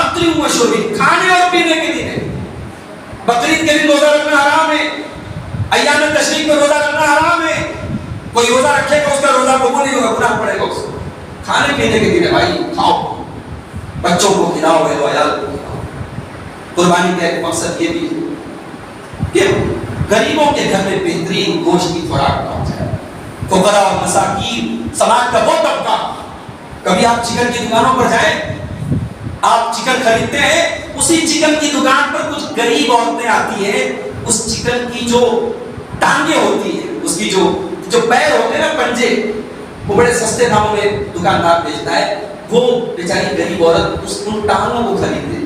اکل و شرب، کھانے اور پینے کے دن ہے۔ بقرعید کے دن روزہ رکھنا حرام ہے، ایام تشریق میں روزہ رکھنا حرام ہے۔ کوئی روزہ رکھے گا اس کا روزہ قبول نہیں ہوگا، گناہ پڑے گا اس کو۔ کھانے پینے کے دن ہے بھائی، کھاؤ، بچوں کو کھلاؤ، اہل و عیال کو کھلاؤ۔ قربانی کا ایک مقصد یہ بھی ہے کہ غریبوں کے گھر میں بہترین گوشت کی خوراک پہنچ جائے۔ فقراء اور مساکین، سماج کا وہ طبقہ، کبھی آپ چکن کی دکانوں پر جائیں، آپ چکن خریدتے ہیں، اسی چکن کی دکان پر کچھ غریب عورتیں آتی ہیں، اس چکن کی جو ٹانگیں ہوتی ہیں، اس کی جو پیر ہوتے ہیں نا، پنجے، وہ بڑے سستے داموں میں دکاندار بیچتا ہے، وہ بیچاری غریب عورت ان ٹانگوں کو خریدتے ہیں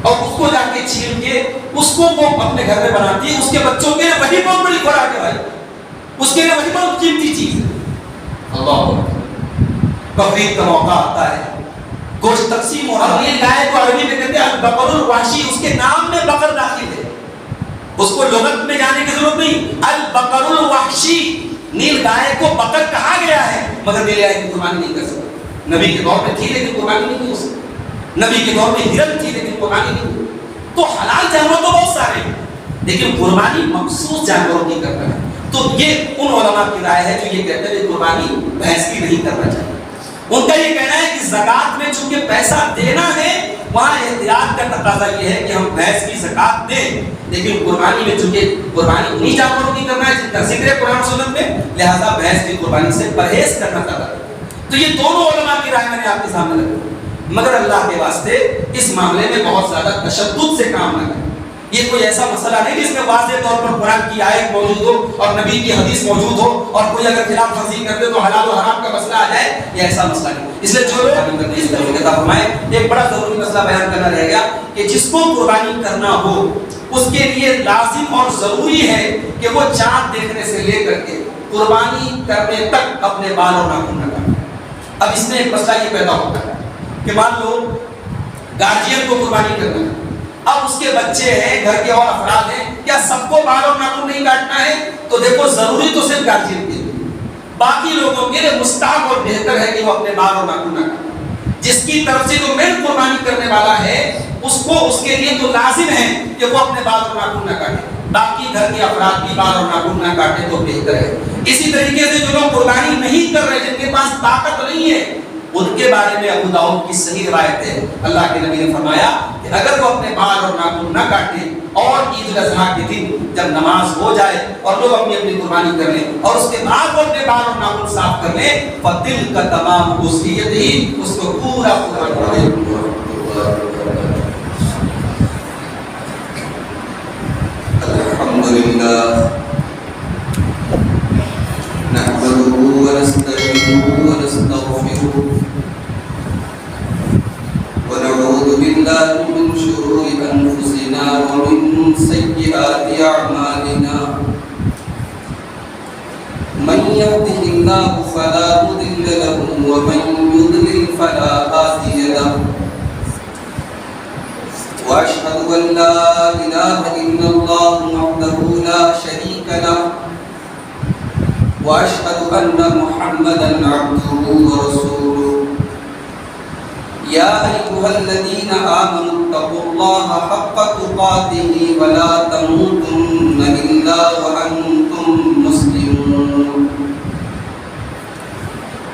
اور اس کو جا کے چھیل کے اس کو وہ اپنے گھر میں بناتی ہے۔ اس کے بچوں کے لیے وہی بہت بڑی خوراک ہے بھائی، اس کے لیے وہی بہت قیمتی چیز ہے۔ اللہ بقرعید کا موقع آتا ہے، گوشت تقسیم ہو رہا ہے۔ یہ گائے کو عربی میں کہتے ہیں البقر الوحشی، اس کے نام میں بقر داخل ہے، اس کو لغت میں جانے کی ضرورت نہیں۔ البقر الوحشی، نیل گائے کو بقر کہا گیا ہے، مگر نیل گائے کی قربانی نہیں کر سکتا۔ نبی کے دور میں تھی لیکن قربانی نہیں ہو سکتی، نبی کے دور میں ہرن تھی لیکن قربانی نہیں ہوئی۔ تو حلال جانور تو بہت سارے ہیں، لیکن قربانی مخصوص جانوروں کی کرنا ہے۔ تو یہ ان علماء کی رائے ہے جو یہ کہتے ہیں کہ قربانی بھینس کی نہیں کرنا چاہیے۔ ان کا یہ کہنا ہے کہ زکوٰۃ میں چونکہ پیسہ دینا ہے، وہاں احتیاط کا تقاضا یہ ہے کہ ہم بھینس کی زکوٰۃ دیں، لیکن قربانی میں چونکہ قربانی انہی جانوروں کی کرنا ہے جن کا ذکر ہے قرآن و سنت میں، لہذا بھینس کی قربانی سے پرہیز کرنا چاہتا ہے۔ تو یہ دونوں علماء کی رائے میں نے آپ کے سامنے رکھی، مگر اللہ کے واسطے اس معاملے میں بہت زیادہ تشدد سے کام نہ کریں۔ یہ کوئی ایسا مسئلہ نہیں جس میں واضح طور پر قرآن کی آیت موجود ہو اور نبی کی حدیث موجود ہو اور کوئی اگر خلاف ورزی کر دے تو حلال و حرام کا مسئلہ آ جائے، یہ ایسا مسئلہ نہیں۔ اس لیے جو لوگ اس طرح کا فرمائے، ایک بڑا ضروری مسئلہ بیان کرنا رہ گیا کہ جس کو قربانی کرنا ہو اس کے لیے لازم اور ضروری ہے کہ وہ چاند دیکھنے سے لے کر کے قربانی کرنے تک اپنے بال اور ناخن نہ کاٹے۔ اب اس میں ایک مسئلہ یہ پیدا ہوتا ہے کہ مان لو گارجین کو قربانی کرنا ہے، اب اس کے بچے ہیں، گھر کے اور افراد ہیں، کیا سب کو بال اور ناخن نہیں کاٹنا ہے؟ تو دیکھو ضروری تو صرف گارجین کے لیے، باقی لوگوں کے لیے مستحب اور بہتر ہے کہ وہ اپنے بال اور ناخن نہ کاٹیں۔ جس کی طرف سے جو مین قربانی کرنے والا ہے اس کے لیے تو لازم ہے کہ وہ اپنے بال اور ناخن نہ کاٹے، باقی گھر کے افراد بھی بال اور ناخن نہ کاٹے تو بہتر ہے۔ اسی طریقے سے جو لوگ قربانی نہیں کر رہے، جن کے پاس طاقت نہیں ہے، ان کے بارے میں ابو داؤد کی صحیح روایت ہے، اللہ کے نبی نے فرمایا کہ اگر وہ اپنے بال اور ناخن نہ کاٹے اور عید الاضحیٰ کے دن جب نماز ہو جائے اور لوگ اپنی اپنی قربانی کر لیں اور اس کے بعد وہ اپنے بال اور ناخن صاف کر لیں، فدل کا تمام وصیت ہی اس کو پورا پورا کر دے۔ الحمدللہ نحمده ونستعينه ونستغفره ونعوذ بالله من شرور أنفسنا ومن سيئات أعمالنا من يهده الله فلا مضل له ومن يضلل فلا هادي له وأشهد أن لا إله إلا الله وحده لا شريك له وأشهد أن محمدًا عبده ورسوله يا أيها الذين آمنوا اتقوا الله حق تقاته ولا تموتن إلا وأنتم مسلمون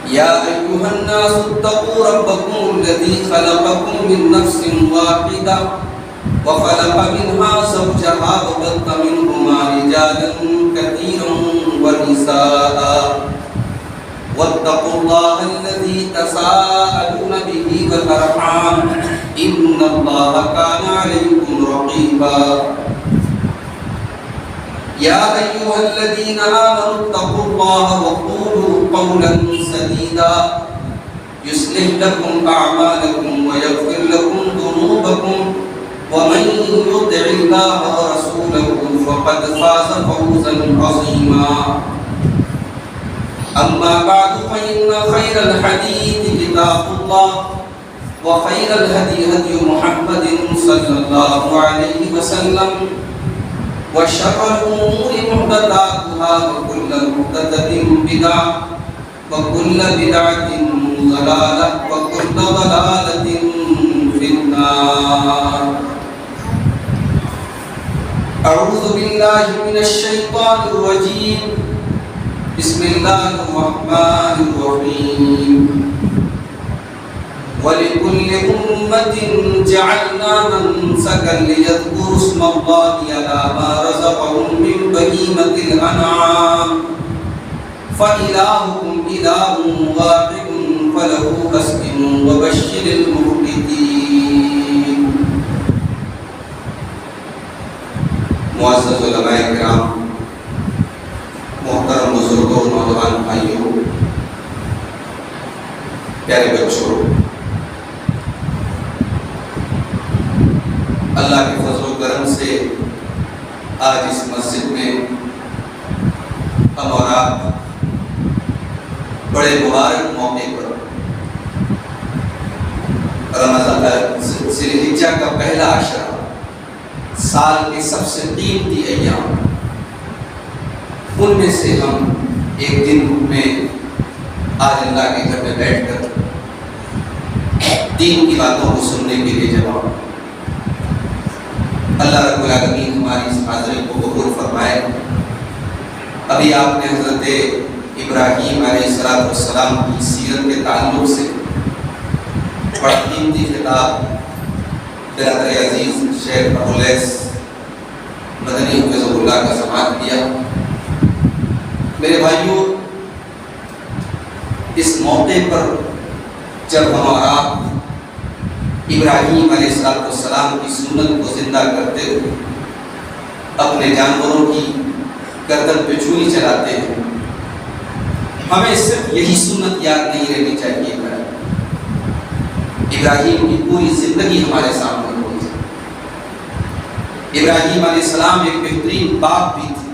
يا أيها الناس اتقوا ربكم الذي خلقكم من نفس واحدة وخلق منها زوجها وبث منهما رجالا كثيرا ونساء واتقوا الله الذي تساءلون به والأرحام إن الله كان عليكم رقيبا يا أيها الذين آمنوا اتقوا الله وقولوا قولا سديدا يصلح لكم أعمالكم ويغفر لكم ذنوبكم ومن يطع الله ورسوله فقد فاز فوزا عظيما أما بعد فإن خير الحديث كتاب الله وخير الهدي هدي محمد صلى الله عليه وسلم وشر الأمور محدثاتها وكل محدثة بدعة وكل بدعة ضلالة وكل ضلالة في النار النار أعوذ بالله من الشيطان الرجيم بسم الله الرحمن الرحيم ولكل أمة جعلنا منسكا ليذكروا اسم الله على ما رزقهم من بهيمة الأنعام فإلهكم إله واحد فله أسلموا وبشر المخبتين. معزز علماء کرام، محترم بزرگوں، نوجوان بھائیوں، پیارے بچوں، اللہ کے فضل و کرم سے آج اس مسجد میں ہم اور آپ بڑے مبارک موقع پر رمضان ذی الحجہ کا پہلا عشرہ، سال کے سب سے قیمتی ایام، ان میں سے ہم ایک دن میں آج اللہ کے گھر میں بیٹھ کر دین کی باتوں کو سننے کے لیے جمع ہوئے۔ اللہ رب العالمین ہماری اس حاضری کو قبول فرمائے۔ ابھی آپ نے حضرت ابراہیم علیہ السلام کی سیرت کے تعلق سے بڑا قیمتی خطاب برادر عزیز شیخ ابولیس مدنی حفظہ اللہ کا سماعت کیا۔ میرے بھائیوں، اس موقع پر جب ہم اور آپ ابراہیم علیہ السلام کی سنت کو زندہ کرتے ہوئے اپنے جانوروں کی گردن پہ چھری چلاتے ہیں، ہمیں صرف یہی سنت یاد نہیں رہنی چاہیے۔ ابراہیم کی پوری زندگی ہمارے سامنے ہوئی ہے۔ ابراہیم علیہ السلام ایک بہترین باپ بھی تھے،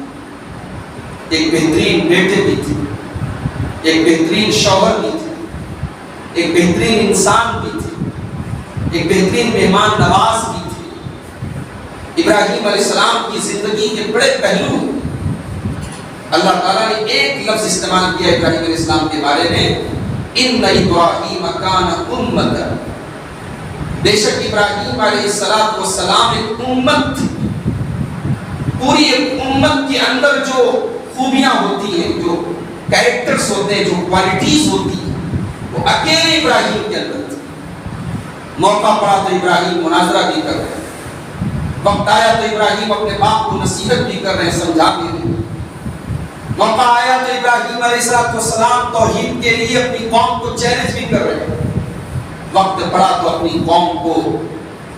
ایک بہترین بیٹے بھی تھے، ایک بہترین شوہر بھی تھے، ایک بہترین انسان بھی تھے، ایک بہترین مہمان نواز بھی تھے۔ ابراہیم علیہ السلام کی زندگی کے بڑے پہلو ہیں۔ اللہ تعالیٰ نے ایک لفظ استعمال کیا ابراہیم علیہ السلام کے بارے میں، ان ابراہیم کان امۃ، بے شک ابراہیم علیہ السلام ایک امت تھی۔ پوری ایک امت کے اندر جو خوبیاں ہوتی ہیں، جو کیریکٹرز ہوتے ہیں، جو کوالٹیز ہوتی ہیں، وہ اکیلے ابراہیم کے اندر تھی۔ موقع پڑا تو ابراہیم مناظرہ بھی کر رہے ہیں، وقت آیا تو ابراہیم اپنے باپ کو نصیحت بھی کر رہے ہیں، سمجھا بھی رہے ہیں۔ موقع آیا تو ابراہیم علیہ السلام توحید کے لیے اپنی قوم کو چیلنج بھی کر رہے ہیں۔ وقت پڑا تو اپنی قوم کو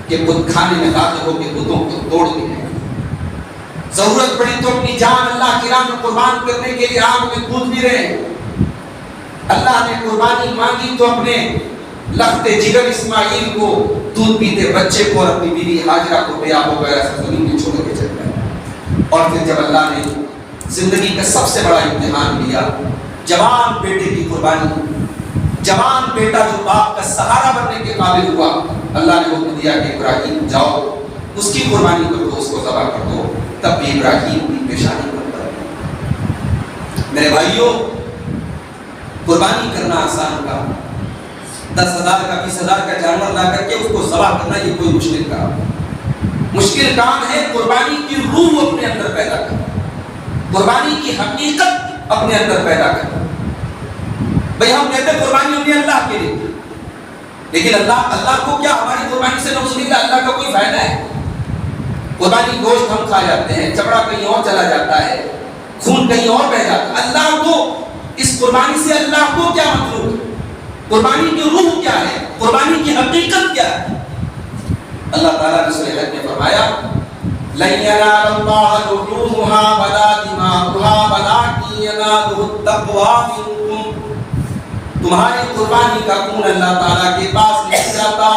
کہ بت کھانے میں حاضر ہو کے بتوں کو توڑ بھی رہے ہیں۔ ضرورت پڑی تو اپنی جان اللہ کی راہ میں قربان کرنے کے لیے آگ میں کود بھی رہے ہیں۔ اللہ نے قربانی مانگی تو اپنے لخت جگر اسماعیل کو، دودھ پیتے بچے کو اور اپنی بیوی ہاجرہ کو بے آب وغیرہ سے زمین میں چھوڑ کے چل گئے۔ اور پھر جب اللہ نے زندگی کا سب سے بڑا امتحان لیا، جوان بیٹے کی قربانی، جوان بیٹا جو باپ کا سہارا بننے کے قابل ہوا، اللہ نے حکم دیا کہ ابراہیم جاؤ اس کی قربانی کر دو، اس کو ذبح کر دو۔ تب بھی ابراہیم کی پیشانی پر پڑ گئی۔ میرے بھائیوں، قربانی کرنا آسان کام، 10,000 کا 20,000 کا جانور لا کر کے اس کو ذبح کرنا یہ کوئی مشکل کام ہے۔ مشکل کام ہے قربانی کی روح اپنے اندر پیدا کرنا، قربانی کی حقیقت اپنے اندر پیدا کرنا۔ بھئی ہم کہتے ہیں قربانی ہم نے اللہ کے لیے، لیکن اللہ کو کیا ہماری قربانی سے نعوذ باللہ اللہ کا کوئی فائدہ ہے؟ قربانی گوشت ہم کھا جاتے ہیں، چمڑا کہیں اور چلا جاتا ہے، خون کہیں اور بہ جاتا ہے۔ اللہ کو اس قربانی سے اللہ کو کیا مطلوب ہے؟ قربانی کی روح کیا ہے؟ قربانی کی حقیقت کیا ہے؟ اللہ تعالیٰ نے سورہ حج میں فرمایا لَن يَنَالَ اللَّهَ لُحُومُهَا وَلَا دِمَاؤُهَا وَلَٰكِن يَنَالُهُ التَّقْوَىٰ مِنكُمْ۔ تمہاری قربانی کا خون اللہ تعالیٰ کے پاس نہیں جاتا،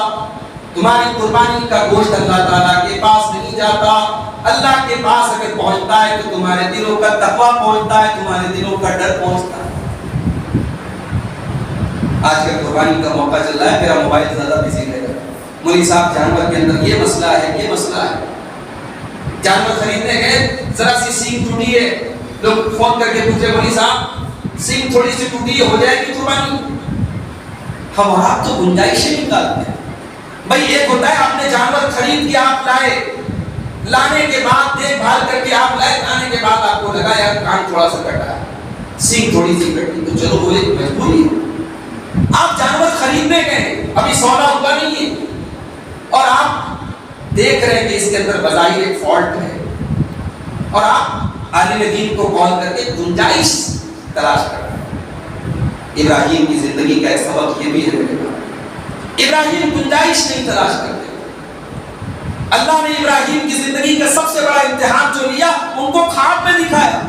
تمہاری قربانی کا گوشت اللہ تعالیٰ کے پاس نہیں جاتا۔ اللہ کے پاس اگر پہنچتا ہے تو تمہارے دلوں کا تقویٰ پہنچتا ہے، تمہارے دلوں کا ڈر پہنچتا ہے۔ آج کل قربانی کا موقع چل رہا ہے، میرا موبائل زیادہ بزی رہے گا، مولوی صاحب جانور کے اندر یہ مسئلہ ہے، یہ مسئلہ ہے۔ جانور خریدنے گئے، ذرا سی سینگ ٹوٹی ہے، لوگ فون کر کے پوچھے مولوی صاحب سینگ تھوڑی سی ٹوٹی ہے، ہو جائے گی قربانی؟ ہم اور آپ تو گنجائشیں نکالتے ہیں۔ بھائی ایک ہوتا ہے آپ نے نے جانور خرید کے آپ لائے، لانے کے بعد دیکھ بھال کر کے آپ لائے، لانے کے بعد آپ کو لگا یار کان تھوڑا سا کٹا ہے، سینگ تھوڑی سی کٹی، تو چلو وہ ایک مجبوری ہے، آپ جانور خریدنے گئے، ابھی سودا ہوا نہیں ہے، اور آپ دیکھ رہے ہیں کہ اس کے اندر بظاہر ایک فالٹ ہے، اور آپ عالم دین کو کال کر کے گنجائش تلاش کر رہے ہیں۔ ابراہیم کی زندگی کا ایک سبق یہ بھی ہے، ابراہیم گنجائش نہیں تلاش کرتے۔ اللہ نے ابراہیم کی زندگی کا سب سے بڑا امتحان جو لیا، ان کو خواب میں دکھایا۔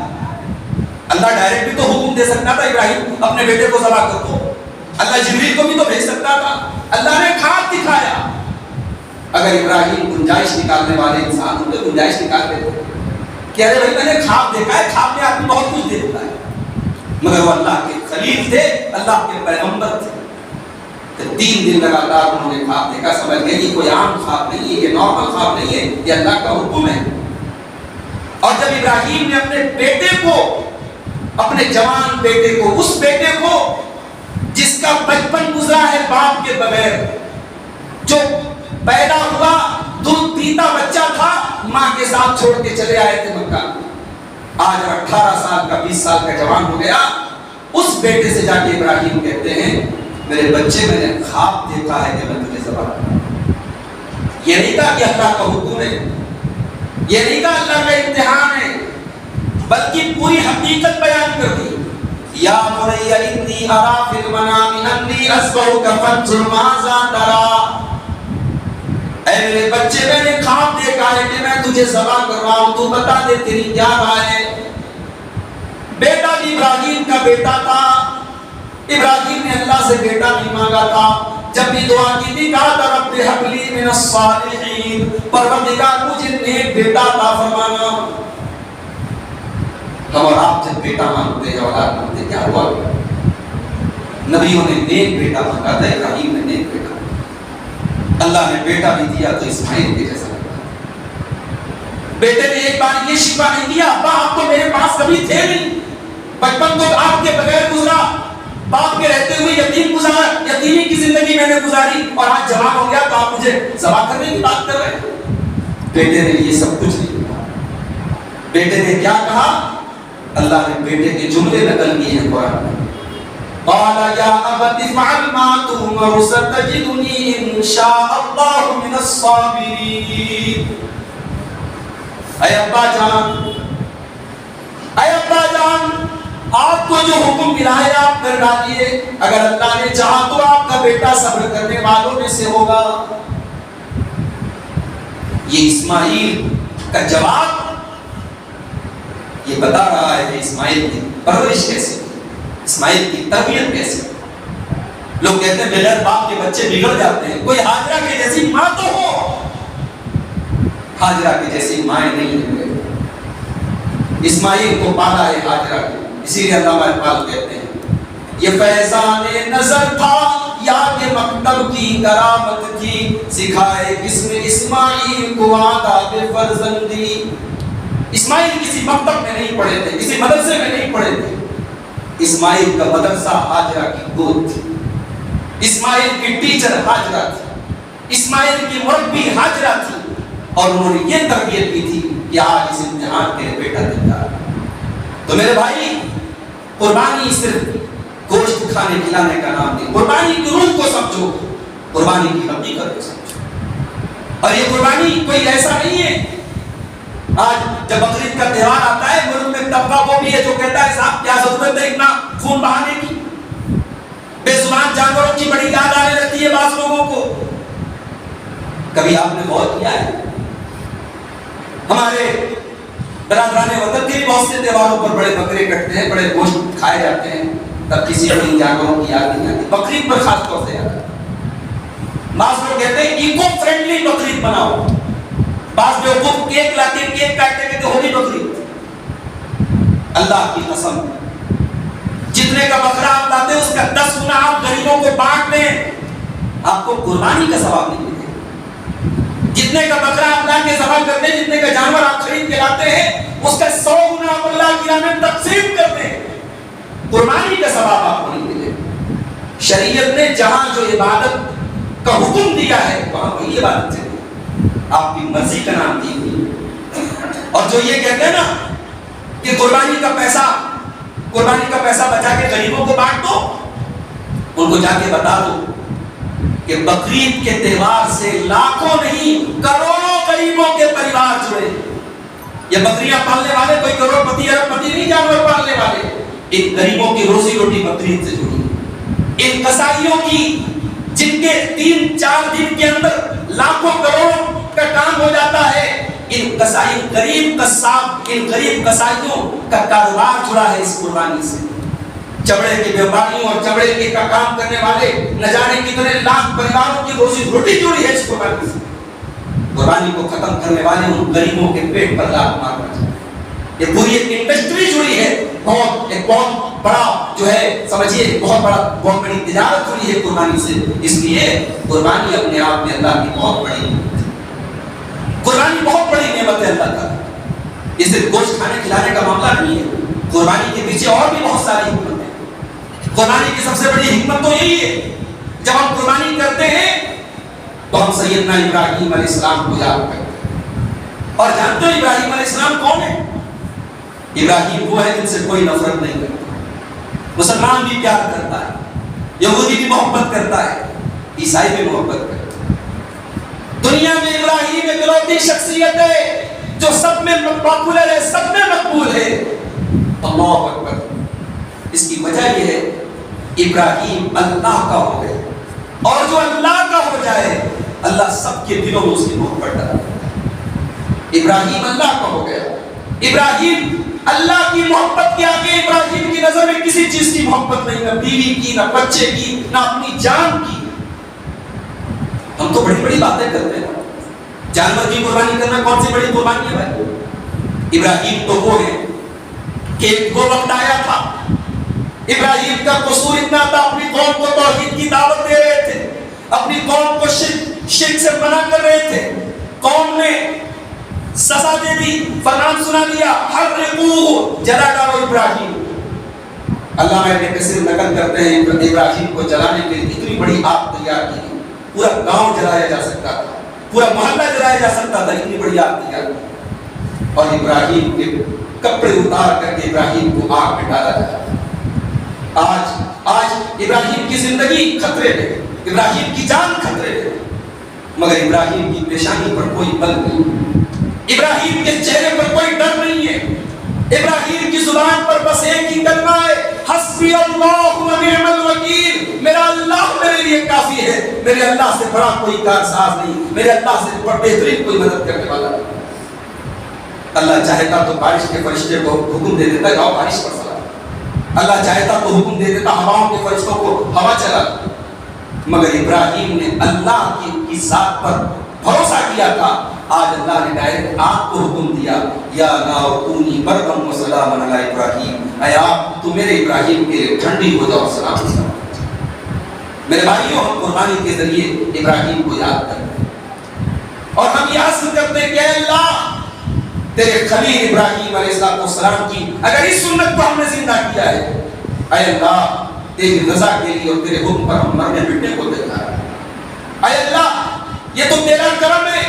اللہ ڈائریکٹ بھی تو حکم دے سکتا تھا ابراہیم اپنے بیٹے کو ذبح کر دو، اللہ جبریل کو بھی تو بھیج سکتا تھا، اللہ نے خواب دکھایا۔ اگر ابراہیم گنجائش نکالنے والے انسان ہوتے، گنجائش نکال دیتے کہ ارے بھائی میں نے خواب دیکھا ہے، خواب میں آدمی بہت کچھ دیکھتا ہے، مگر وہ اللہ کے خلیل تھے، اللہ کے پیغمبر تھے۔ 3 دن لگاتار انہوں نے خواب دیکھا، سمجھ گئے یہ کوئی عام خواب نہیں ہے، یہ نارمل خواب نہیں ہے، یہ اللہ کا حکم ہے۔ اور جب ابراہیم نے اپنے بیٹے کو، اپنے جوان بیٹے کو، اس بیٹے کو جس کا بچپن گزرا ہے باپ کے بغیر، جو پیدا ہوا دودھ پیتا بچہ تھا، ماں کے ساتھ چھوڑ کے چلے آئے تھے مکہ، آج 18 سال کا 20 سال کا جوان ہو گیا، اس بیٹے سے جا کے ابراہیم کہتے ہیں میرے بچے میں نے خواب دیکھا ہے کہ میں تجھے ذبح کروں۔ یہ نہیں کہا کہ اللہ کا حکم ہے، یہ نہیں کہا اللہ کا امتحان ہے، بلکہ پوری حقیقت بیان کر دی۔ یا بنی انی اری فی المنام انی اذبحک فانظر ماذا تری، اے میرے بچے میں نے خواب دیکھا ہے کہ میں تجھے ذبح کر رہا ہوں، تو بتا دے تیری کیا رائے ہے۔ بیٹا بھی ابراہیم کا بیٹا تھا، ابراہیم نے اللہ سے بیٹا نہیں مانگا تھا، جب بھی دعا کی تھی کہا تھا رب ہب لی من الصالحین، پروردگار مجھے نیک بیٹا عطا فرمانا۔ ہم اور آپ جب بیٹا مانگتے ہیں، اولاد مانگتے ہیں، کیا ہوا؟ نبیوں نے نیک بیٹا مانگا تھا، ابراہیم نے نیک بیٹا مانگا، اللہ نے بیٹا بھی دیا تو اسماعیل کے جیسا لگا۔ بیٹے نے ایک بار یہ شفا نہیں دیا، ابا آپ تو میرے پاس کبھی تھے نہیں، بچپن تو آپ کے بغیر گزرا، باپ کے رہتے ہوئے یتیم گزارا، یتیمی کی زندگی میں نے گزاری، اور آج جوان ہو گیا تو آپ مجھے ذبح کرنے کی بات کر رہے ہیں۔ بیٹے نے یہ سب کچھ نہیں کہا، بیٹے نے کیا کہا؟ اللہ نے بیٹے کے جملے نقل کیے ہیں قرآن میں، قال یا ابت افعل ما تؤمر ستجدنی ان شاء اللہ من الصابرین۔ اے ابا جان، اے ابا جان، آپ کو جو حکم ملا ہے آپ کر ڈالیے، اگر اللہ نے چاہا تو آپ کا بیٹا صبر کرنے والوں میں سے ہوگا۔ یہ اسماعیل کا جواب یہ بتا رہا ہے کہ اسماعیل کی پرورش کیسی، اسماعیل کی تربیت کیسی۔ لوگ کہتے ہیں بغیر باپ کے بچے بگڑ جاتے ہیں، کوئی ہاجرہ کی جیسی ماں تو ہو، ہاجرہ کی جیسی مائیں نہیں ہیں۔ اسماعیل کو پالا ہے ہاجرہ کو، اسی لیے علامہ اقبال کہتے ہیں یہ فیضان نظر تھا یا کہ مکتب کی کرامت تھی، سکھائے کس نے اسماعیل کو آداب فرزندی۔ اسماعیل کسی مکتب میں نہیں پڑھے تھے، کسی مدرسے میں نہیں پڑھے تھے، اسماعیل کا مدرسہ ہاجرہ کی گود تھی، اسماعیل کی ٹیچر ہاجرہ تھی، اسماعیل کی مربی ہاجرہ تھی، اور انہوں نے یہ تربیت کی تھی کہ آج اس امتحان کے بیٹا دیتا ہے۔ تو میرے بھائی، قربانی صرف گوشت کھانے کھلانے کا نام نہیں، قربانی کی روح کو سمجھو، قربانی کی حقیقت کو سمجھو۔ اور یہ قربانی کوئی ایسا نہیں ہے، آج جب بقرعید کا تہوار آتا ہے ملک میں طبقہ وہ بھی ہے جو کہتا ہے صاحب کیا ضرورت ہے اتنا خون بہانے کی، بے زبان جانوروں کی بڑی یاد آنے لگتی ہے بعض لوگوں کو۔ کبھی آپ نے غور کیا ہے ہمارے برادران وطن کے بھی بہت سے تہواروں پر بڑے بکرے کٹتے ہیں، بڑے گوشت کھائے جاتے ہیں، تب کسی کو ان جانوروں کی یاد نہیں آتی، بقرعید پر خاص طور سے یاد آتی ہے۔ بعض لوگ کہتے ہیں ایکو فرینڈلی بقرعید بناؤ، بعض بیوقوف کیک لاتے ہیں، کیک کاٹتے ہیں کہ ہولی بقرعید۔ اللہ کی قسم جتنے کا بکرا آپ لاتے ہیں اس کا 10 گنا آپ غریبوں کو بانٹ دیں، آپ کو قربانی کا ثواب نہیں ملے۔ جتنے کا بکرا آپ لا کے ذبح کرتے ہیں، جتنے کا جانور آپ خرید کے لاتے ہیں، اس کا 100 گنا آپ اللہ کی راہ میں تقسیم کرتے ہیں، قربانی کا ثواب آپ کو نہیں ملے۔ شریعت نے جہاں جو عبادت کا حکم دیا ہے وہاں وہی عبادت ہے۔ آپ کی مرضی کا نام دی ہوئی. اور جو یہ کہتے ہیں نا کہ قربانی کا پیسہ بچا کے غریبوں کو بانٹ دو، ان کو جا کے بتا دو کہ بقرعید کے تہوار سے لاکھوں نہیں کروڑوں غریبوں کے پریوار جڑے. یہ بکریاں پالنے والے کوئی کروڑ پتی ارب پتی نہیں، جانور پالنے والے. ان غریبوں کی روزی روٹی بقرعید سے جڑی. ان قصائیوں کی جن کے 3-4 دن کے اندر لاکھوں کروڑوں کا کام ہو جاتا ہے، ان قصائی غریب قصاب، ان غریب قصائیوں کا کاروبار جڑا ہے اس قربانی سے. چمڑے کے بیوپاریوں اور چمڑے کے کا کام کرنے والے نہ جانے کتنے لاکھ پریواروں کی روزی روٹی جڑی ہے اس قربانی سے. قربانی کو ختم کرنے والے ان غریبوں کے پیٹ پر لات مار رہے ہیں. یہ پوری ایک انڈسٹری جڑی ہے، بہت بڑا جو ہے سمجھیے بہت بڑی تجارت جڑی ہے قربانی سے. اس لیے قربانی اپنے آپ میں اللہ کی بہت بڑی نعمت ہے. قربانی بہت بڑی نعمت ہے اللہ کا. یہ صرف گوشت کھانے کھلانے کا معاملہ نہیں ہے. قربانی کے پیچھے اور بھی بہت ساری حکمت ہے. قربانی کی سب سے بڑی حکمت تو یہی ہے، جب ہم قربانی کرتے ہیں تو ہم سیدنا ابراہیم علیہ السلام کو یاد کرتے ہیں. اور جانتے ہو ابراہیم علیہ السلام کون ہے؟ ابراہیم وہ ہے جن سے کوئی نفرت نہیں کرتا. مسلمان بھی پیار کرتا ہے، یہودی بھی محبت کرتا ہے، عیسائی بھی محبت کرتا ہے. دنیا میں ابراہیم ایک اکلوتی شخصیت ہے جو سب میں پاپولر ہے، سب میں مقبول ہے. اللہ اکبر. اس کی وجہ یہ ہے ابراہیم اللہ کا ہو گیا، اور جو اللہ کا ہو جائے اللہ سب کے دلوں میں اس کی محبت ڈالتا ہے. ابراہیم اللہ کا ہو گیا. ابراہیم اللہ کی محبت کے آگے ابراہیم کی نظر میں کسی چیز کی محبت نہیں، نہ بیوی کی، نہ بچے کی، نہ اپنی جان کی. ہم تو بڑی بڑی باتیں کرتے ہیں. جانور کی قربانی کرنا کون سی بڑی قربانی ہے بھائی؟ ابراہیم تو وہ ہے کہ ایک وہ وقت آیا تھا، ابراہیم کا قصور اتنا تھا، اپنی قوم کو توحید کی دعوت دے رہے تھے، اپنی قوم کو شرک سے منع کر رہے تھے. قوم نے سزا دے دی، فرمان سنا دیا، حرقوہ، جلا ڈالو ابراہیم. اللہ ابن کثیر نقل کرتے ہیں ابراہیم کو جلانے کے لیے اتنی بڑی آگ تیار کی، پورا گاؤں جلایا جا سکتا تھا، پورا محلہ جلایا جا سکتا تھا، اتنی بڑی آگ تیار کی. اور ابراہیم کے کپڑے اتار کر کے ابراہیم کو آگ میں ڈالا جاتا. آج ابراہیم کی زندگی خطرے میں، ابراہیم کی جان خطرے میں، مگر ابراہیم کی پیشانی پر کوئی بل نہیں، ابراہیم کے چہرے پر کوئی ڈر نہیں ہے. ابراہیم کی زبان پر بس ایک ہی کلمہ ہے، حسبی اللہ و نعم الوکیل. میرا اللہ میرے لیے کافی ہے، میرے اللہ سے بڑا کوئی کارساز نہیں، میرے اللہ سے بہترین کوئی مدد کرنے والا نہیں. اللہ چاہتا تو بارش کے فرشتے کو حکم دے دیتا جاؤ بارش برسا. اللہ چاہتا تو حکم دے دیتا ہواؤں کے فرشتوں کو ہوا چلا. مگر ابراہیم نے اللہ کی ذات پر بھروسہ کیا تھا. آج اللہ نے ڈائریکٹ آگ کو حکم دیا، یا نار کونی بردا و سلاما علی ابراہیم، اے آگ تو میرے ابراہیم کے لیے ٹھنڈی ہو جاؤ، سلام سلام. میرے بھائیوں، ہم قربانی کے ذریعے ابراہیم کو یاد کرتے ہیں اور ہم یہ حاصل کرتے ہیں کہ اے اللہ تیرے خلیل ابراہیم علیہ السلام کی اگر اس سنت کو ہم نے زندہ کیا ہے، اے اللہ تیری رضا کے لیے اور تیرے حکم پر ہم مرنے مٹنے کو تیار ہیں. اے اللہ یہ تو تیرا کرم ہے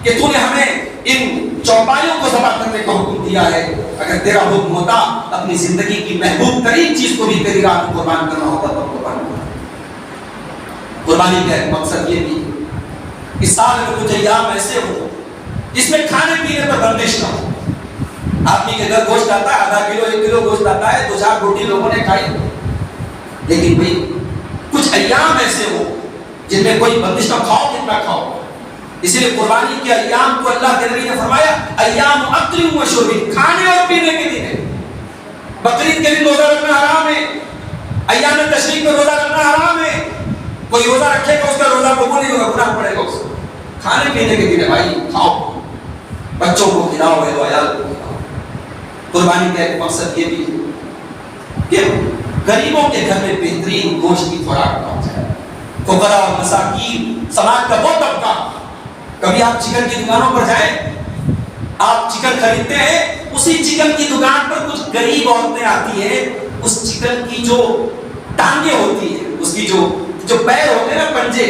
کہ تو نے ہمیں ان چوپایوں کو ذبح کرنے کا حکم دیا ہے. اگر تیرا حکم ہوتا اپنی زندگی کی محبوب ترین چیز کو بھی تیری راہ میں قربان کرنا ہوتا تو قربان کرنا. قربانی کا ایک مقصد یہ بھی اس سال میں کچھ ایام ایسے ہو جس میں کھانے پینے پر بندش نہ ہو. آدمی کے گھر گوشت آتا ہے، آدھا کلو 1 کلو گوشت آتا ہے، 2-4 روٹی لوگوں نے کھائی، لیکن بھئی کچھ ایام ایسے ہو جن میں کوئی بندش نہ، کھاؤ کتنا کھاؤ. اسی لیے قربانی کے ایام کو اللہ کے نبی نے فرمایا ایام اکل و شرب، کھانے اور پینے کے دن ہے. بقرعید کے دن روزہ رکھنا حرام ہے، ایام تشریق میں روزہ رکھنا حرام ہے. کوئی روزہ رکھے گا اس کا روزہ قبول نہیں ہوگا، گناہ پڑے گا اس کو. کھانے پینے کے دن ہے بھائی، کھاؤ، بچوں کو کھلاؤ، اہل و عیال کو کھلاؤ. قربانی کا ایک مقصد یہ بھی ہے کہ غریبوں کے گھر میں بہترین گوشت کی خوراک پہنچائے. فقراء اور مساکین، سماج کا وہ طبقہ. کبھی آپ چکن کی دکانوں پر جائیں، آپ چکن خریدتے ہیں، اسی چکن کی دکان پر کچھ غریب عورتیں آتی ہیں، اس چکن کی جو ٹانگیں ہوتی ہیں، اس کی جو پیر ہوتے ہیں نا، پنجے،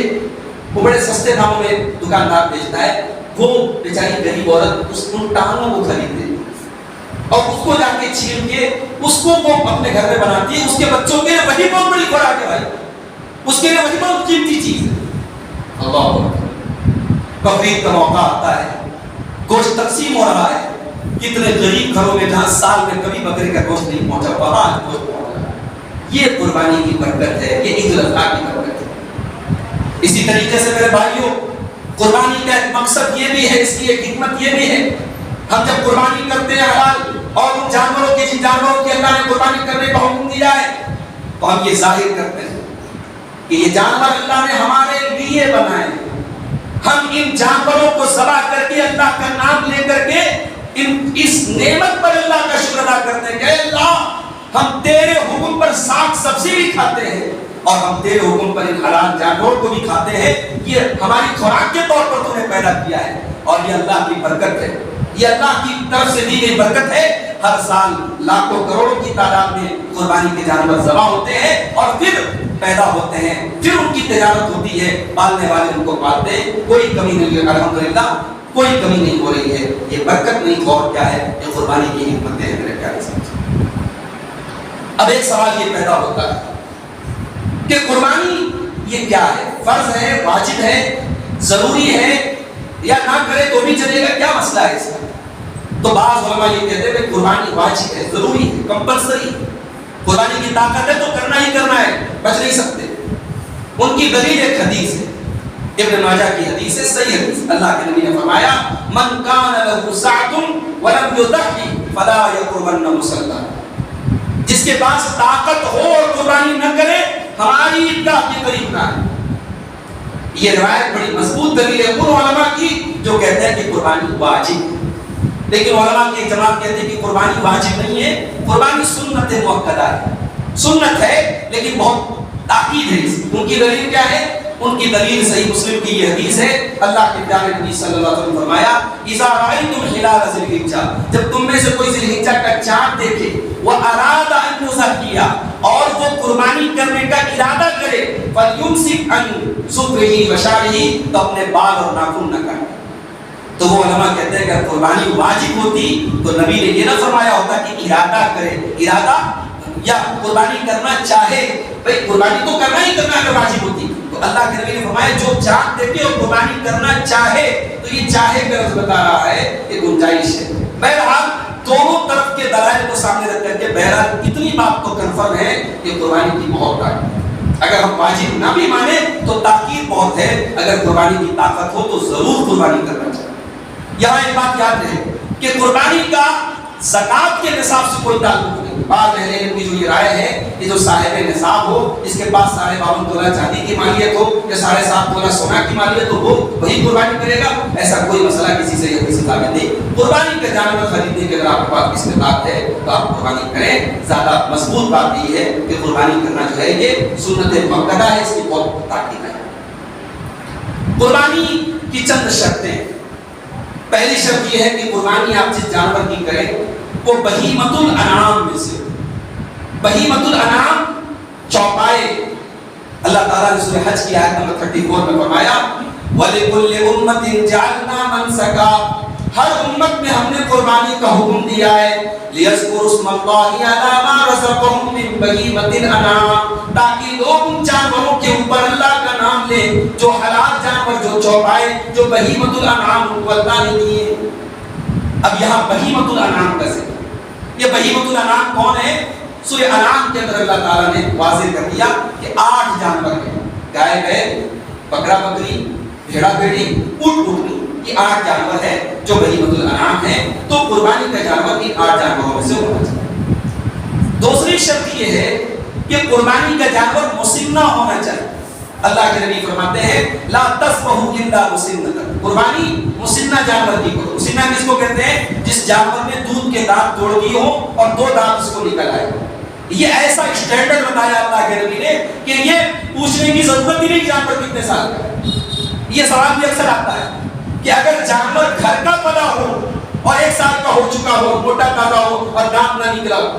وہ بڑے سستے داموں میں دکاندار بیچتا ہے. وہ بیچاری غریب عورت ان ٹانگوں کو خریدتے اور اس کو جا کے چھیل کے اس کو وہ اپنے گھر میں بناتی ہے. اس کے بچوں کے لیے وہی بہت بڑی خوراک ہے بھائی, اس کے لیے وہی بہت قیمتی چیز ہے. اللہ اکبر. بقرعید کا موقع آتا ہے, گوشت تقسیم ہو رہا ہے. کتنے غریب گھروں میں جہاں سال میں کبھی بکرے کا گوشت نہیں پہنچا, وہاں گوشت پہنچ رہا ہے. یہ قربانی کی برکت ہے, یہ عید الاضحیٰ کی برکت ہے. اسی طریقے سے میرے بھائیوں, قربانی کا ایک مقصد یہ بھی ہے, اس کی ایک حکمت یہ بھی ہے, ہم جب قربانی کرتے ہیں حلال اور ان جانوروں کی جن جانوروں کی اللہ نے قربانی کرنے کا حکم دیا ہے, تو ہم یہ ظاہر کرتے ہیں کہ یہ جانور اللہ نے ہمارے لیے بنائے ہیں. ہم ان جانوروں کو ذبح کر کے اللہ کا نام لے کر کے اس نعمت پر اللہ کا شکر ادا کرتے ہیں کہ اللہ ہم تیرے حکم پر ساگ سبزی بھی کھاتے ہیں اور ہم تیرے حکم پر ان حلال جانوروں کو بھی کھاتے ہیں. یہ ہماری خوراک کے طور پر تو نے پیدا کیا ہے اور یہ اللہ کی برکت ہے, یہ اللہ کی طرف سے دی گئی برکت ہے. ہر سال لاکھوں کروڑوں کی تعداد میں قربانی کے جانور ذبح ہوتے ہیں اور پھر پیدا ہوتے ہیں, پھر ان کی تجارت ہوتی ہے, پالنے والے ان کو پالتے ہیں. کوئی کمی نہیں ہے, الحمدللہ کوئی کمی نہیں ہو رہی ہے. یہ برکت نہیں اور کیا ہے, یہ قربانی کی حکمتیں ہیں میرے پیارے ساتھی. اب ایک سوال یہ پیدا ہوتا ہے کہ قربانی یہ کیا ہے, فرض ہے, واجب ہے, ضروری ہے یا نہ کرے تو بھی چلے گا, کیا مسئلہ ہے اس کا؟ تو بعض علماء یہ کہتے ہیں کہ قربانی واجب ہے, ضروری ہے, کمپلسری. قربانی کی طاقت ہے تو کرنا ہی کرنا ہے, بچ نہیں سکتے. ان کی دلیل ایک حدیث ہے, ابن ماجہ کی حدیث ہے, صحیح حدیث. اللہ کے نبی نے فرمایا من کان له سعۃ ولم یضحی فلا یقربن مصلی. جس کے پاس طاقت ہو اور قربانی نہ کرے ہماری عیدگاہ کے قریب نہ آئے. یہ روایت بڑی مضبوط دلیل ہے ان علماء کی جو کہتے ہیں کہ قربانی واجب ہے. لیکن علماء کی ایک جماعت کہتے ہیں کہ قربانی واجب نہیں ہے, قربانی سنت مؤکدہ ہے. سنت ہے لیکن بہت تاکید ہے اس کی. ان کی دلیل کیا ہے؟ ان کی دلیل صحیح مسلم کی یہ حدیث ہے. اللہ کے پیارے نبی صلی اللہ علیہ وسلم نے فرمایا اذا رأيتم هلال ذی الحجہ, جب تم میں سے کوئی ذی الحجہ کا چاند دیکھے واراد ان یضحی, اور وہ قربانی کرنے کا ارادہ کرے, فلیمسک عن ظفرہ وشعرہ, تو اپنے بال اور ناخن نہ کاٹے. تو وہ علماء کہتے ہیں کہ اگر قربانی واجب ہوتی تو نبی نے یہ نہ فرمایا ہوتا کہ ارادہ کرے, ارادہ یا قربانی کرنا چاہے. بھئی قربانی تو کرنا ہی کرنا اگر واجب ہوتی. تو اللہ کے نبی نے فرمایا جو چاند دیکھے اور قربانی کرنا چاہے, تو یہ چاہے کا لفظ بتا رہا ہے کہ گنجائش ہے. بہرحال دونوں طرف کے دلائل کو سامنے رکھ کر کے بہرحال اتنی بات تو کنفرم ہے کہ قربانی کی بہت طاقت ہے. اگر ہم واجب نہ بھی مانے تو تاکید بہت ہے, اگر قربانی کی طاقت ہو تو ضرور قربانی کرنا چاہیے. یہاں ایک بات یاد رہے کہ قربانی کا زکات کے نصاب سے کوئی تعلق نہیں. بعض اہل علم کی جو یہ رائے ہے کہ جو صاحب نصاب ہو, اس کے پاس 52.5 تولہ چاندی کی مالیت ہو یا 7.5 تولہ سونا کی مالیت ہو, وہ وہی قربانی کرے گا. ایسا کوئی مسئلہ کسی سے یا کسی ثابت نہیں. قربانی کا جانور خریدنے کی اگر آپ کے پاس استطاعت ہے تو آپ قربانی کریں. زیادہ مضبوط بات یہ ہے کہ قربانی کرنا جو ہے یہ سنت مؤکدہ ہے, اس کی بہت تاکید ہے. قربانی کی چند شرطیں. پہلی شرط یہ ہے کہ قربانی آپ جس جانور کی کریں وہ بہیمۃ الانعام میں سے. بہیمۃ الانعام چوپائے. اللہ تعالیٰ نے سورہ حج کی آیت نمبر 34 میں فرمایا وَلِكُلِّ أُمَّةٍ جَعَلْنَا مَنْسَكًا, ہر امت میں ہم نے قربانی کا حکم دیا ہے. لِيَذْكُرُوا اسْمَ اللَّهِ عَلَىٰ مَا رَزَقَهُم مِّن بَهِيمَةِ الْأَنْعَامِ, تاکہ لوگ ان جانوروں کے اوپر اللہ کا نام لیں جو حلال جانور, جو چوپائے, جو بہیمۃ الانعام ان کو اللہ نے دیے. اب یہاں بہیمۃ الانعام کا ذکر. یہ بہیمۃ الانعام کون ہے؟ سورہ انعام کے اندر اللہ تعالیٰ نے واضح کر دیا کہ 8 جانور ہیں. گائے بیل, بکرا بکری, بھیڑا بھیڑی, اونٹ اونٹنی, یہ 8 جانور ہیں جو بہیمۃ الانعام ہیں. تو قربانی کا جانور ان 8 جانوروں میں سے ہونا چاہیے. دوسری شرط یہ ہے کہ قربانی کا جانور مسنہ ہونا چاہیے. اللہ کے نبی فرماتے ہیں لا تذبحوا الا مسنۃ, قربانی مسنہ جانور کی کرو. مسنہ کس کو کہتے ہیں؟ جس جانور نے دودھ کے دانت توڑ دیے ہوں اور 2 دانت اس کو نکل آئے. یہ ایسا اسٹینڈرڈ بتایا اللہ کے نبی نے کہ یہ پوچھنے کی ضرورت ہی نہیں جانور کتنے سال کا ہے. یہ سوال بھی اکثر آتا ہے کہ اگر جانور گھر کا پلا ہو اور 1 سال کا ہو چکا ہو, موٹا تازہ ہو اور دانت نہ نکلا ہو,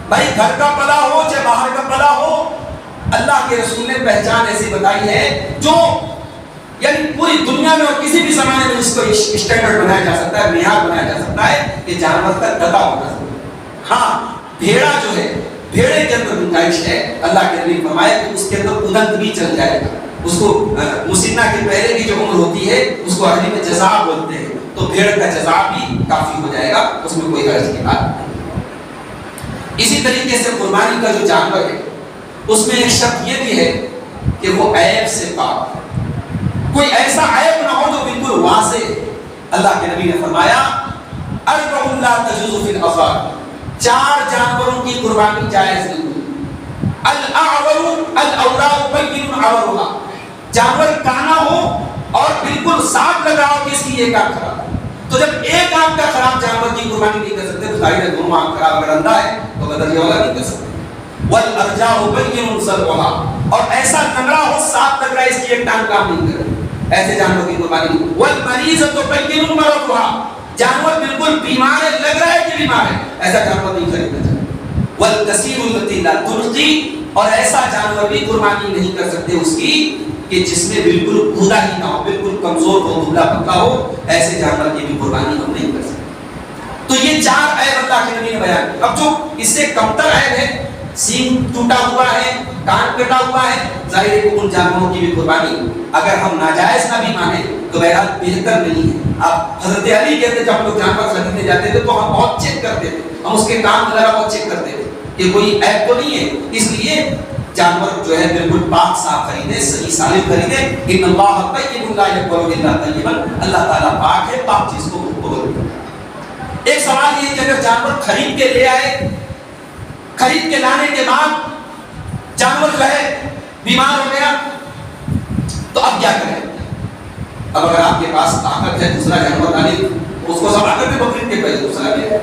بھائی گھر کا پلا ہو چاہے باہر کا پلا ہو, اللہ کے رسول نے پہچان ایسی بتائی ہے جو یعنی پوری دنیا میں اور کسی بھی زمانے میں اس اس کو اسٹینڈرڈ بنایا جا سکتا ہے, معیار بنایا جا سکتا ہے کہ جانور کا دتا ہونا چاہیے. ہاں بھیڑا جو ہے, بھیڑے کے اندر گنجائش ہے, اللہ کے نبی نے فرمایا کہ اس کے اندر ادنت بھی چل جائے گا. اس کو مسنہ کے پہلے کی جو عمر ہوتی ہے اس کو عربی میں جزا بولتے ہیں, تو بھیڑ کا جزا بھی کافی ہو جائے گا, اس میں کوئی حرج کی بات نہیں. اسی طریقے سے قربانی کا جو جانور ہے اس میں ایک شرط یہ بھی ہے کہ وہ عیب سے پاک, کوئی ایسا عیب نہ ہو جو بالکل واضح. اللہ کے نبی نے فرمایا اربع لا تجوز فی الاضاحی, 4 جانوروں کی قربانی جائز نہیں. الاعور الاوراء بین عورها, جانور کانا ہو اور بالکل صاف لگ رہا ہو کہ اس کی ایک آنکھ خراب. تو جب ایک آنکھ کا خراب جانور کی قربانی نہیں کر سکتے تو ظاہر ہے دونوں آنکھ خراب اگر اندھا ہے تو بدل والا نہیں کر سکتے. والارجاء بین ضلعها, اور ایسا لنگڑا ہو صاف لگ رہا ہے اس کی ایک ٹانگ کام نہیں کر رہی, ایسے جانور کی قربانی نہیں. والمریضۃ بین مرضها, جانور بالکل بیمار ہے, لگ رہا ہے کہ بیمار ہے, ایسا جانور نہیں خریدنا چاہیے. والکثیر التی لا ترقی, اور ایسا جانور بھی قربانی نہیں کر سکتے اس کی کہ جس میں بالکل بوڑھا ہی نہ ہو, بالکل کمزور ہو, دبلا پتلا ہو, ایسے جانور کی بھی قربانی ہم نہیں کر سکتے. تو یہ 4 عیب اللہ کے نبی نے بیان کیے. اب جو اس سے کمتر عیب ہے, سینگ ٹوٹا ہوا ہے, کان کٹا ہوا ہے, ظاہر ہے کہ ان جانوروں کی بھی قربانی اگر ہم ناجائز نہ بھی مانیں تو بہرحال بہتر نہیں ہے. آپ حضرت علی کہتے جب ہم لوگ جانور خریدنے جاتے تھے تو ہم بہت چیک کرتے تھے, ہم اس کے کان وغیرہ بہت چیک کرتے تھے کہ کوئی عیب تو نہیں ہے. اس لیے جانور جو ہے بالکل پاک صاف خریدے, صحیح سالم خریدے. ان اللہ طیب لا یقبل الا طیبا, اللہ تعالیٰ پاک ہے, پاک چیز کو قبول کرتا ہے. ایک سوال یہ کہ اگر جانور خرید کے لے آئے, خرید کے لانے کے بعد جانور جو ہے بیمار ہو گیا تو اب کیا کریں؟ اب اگر آپ کے پاس طاقت ہے دوسرا جانور لانے, اس کو ذبح کر کے بقرعید کے پہلے دوسرا لے.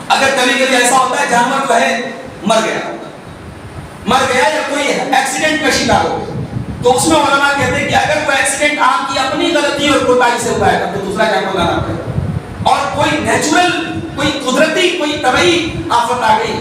اگر کبھی کبھی ایسا ہوتا ہے جانور جو ہے مر گیا یا کوئی ایکسیڈنٹ کا شکار ہو گیا, تو اس میں علماء کہتے ہیں کہ اگر کوئی ایکسیڈنٹ آپ کی اپنی غلطی اور کوتاہی سے ہوا ہے تو دوسرا جانور لانا پڑے گا. اور کوئی نیچرل, کوئی قدرتی, کوئی طبعی آفت آ گئی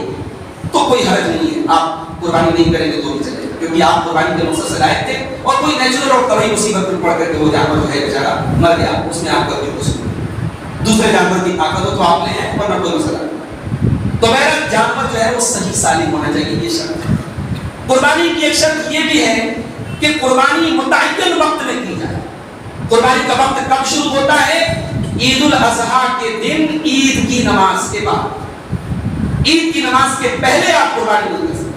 تو کوئی حرج نہیں ہے, آپ قربانی نہیں کریں گے تو بھی چلے گا, کیونکہ آپ قربانی کے مقصد سے لائق تھے. اور کوئی نیچرل اور طبعی مصیبت میں پڑ کر کے وہ جانور جو ہے بیچارہ مر گیا, اس میں آپ کا کوئی قصور نہیں. دوسرے جانور کی طاقت ہو تو آپ لے ہیں, ورنہ کوئی مسئلہ نہیں. تو بہرحال جانور جو ہے وہ صحیح سالم ہونا چاہیے, یہ شرط ہے. قربانی کی ایک شرط یہ بھی ہے کہ قربانی متعین وقت میں کی جائے. قربانی کا وقت کب شروع ہوتا ہے؟ عید الاضحیٰ کے دن, عید کی نماز کے بعد. عید کی نماز کے پہلے آپ قربانی نہیں کر سکتے.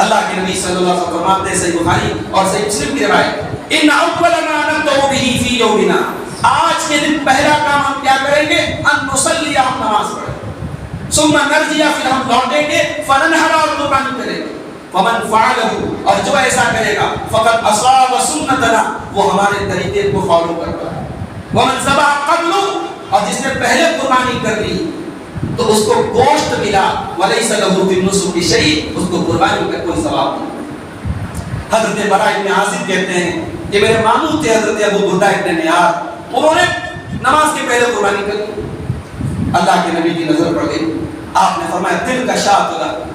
اللہ کے نبی صلی اللہ علیہ وسلم فرماتے ہیں, صحیح بخاری اور صحیح مسلم کی روایت, ان اول ما نبدأ به فی یومنا, آج کے دن پہلا کام ہم کیا کریں گے؟ ان نصلی, ہم نماز پڑھیں. ثم نرجع, پھر ہم لوٹیں گے. فننحر, اور قربانی کریں گے. فمن فعله, اور جو ایسا کرے گا, فقد اصاب سنتنا, وہ ہمارے طریقے کو فالو کرتا ہے. ومن ذبح قبل, اور جس نے پہلے قربانی کر لی تو اس کو گوشت ملا, ولیس له فی النسک شیء, اس کو قربانی کا کوئی ثواب نہیں. حضرت براء بن عازب کہتے ہیں کہ میرے ماموں تھے حضرت ابو بردہ ابن نیار, انہوں نے نماز کے پہلے قربانی کر لی. اللہ کے نبی کی نظر پڑ گئی, آپ نے فرمایا تل کا شاۃ لک,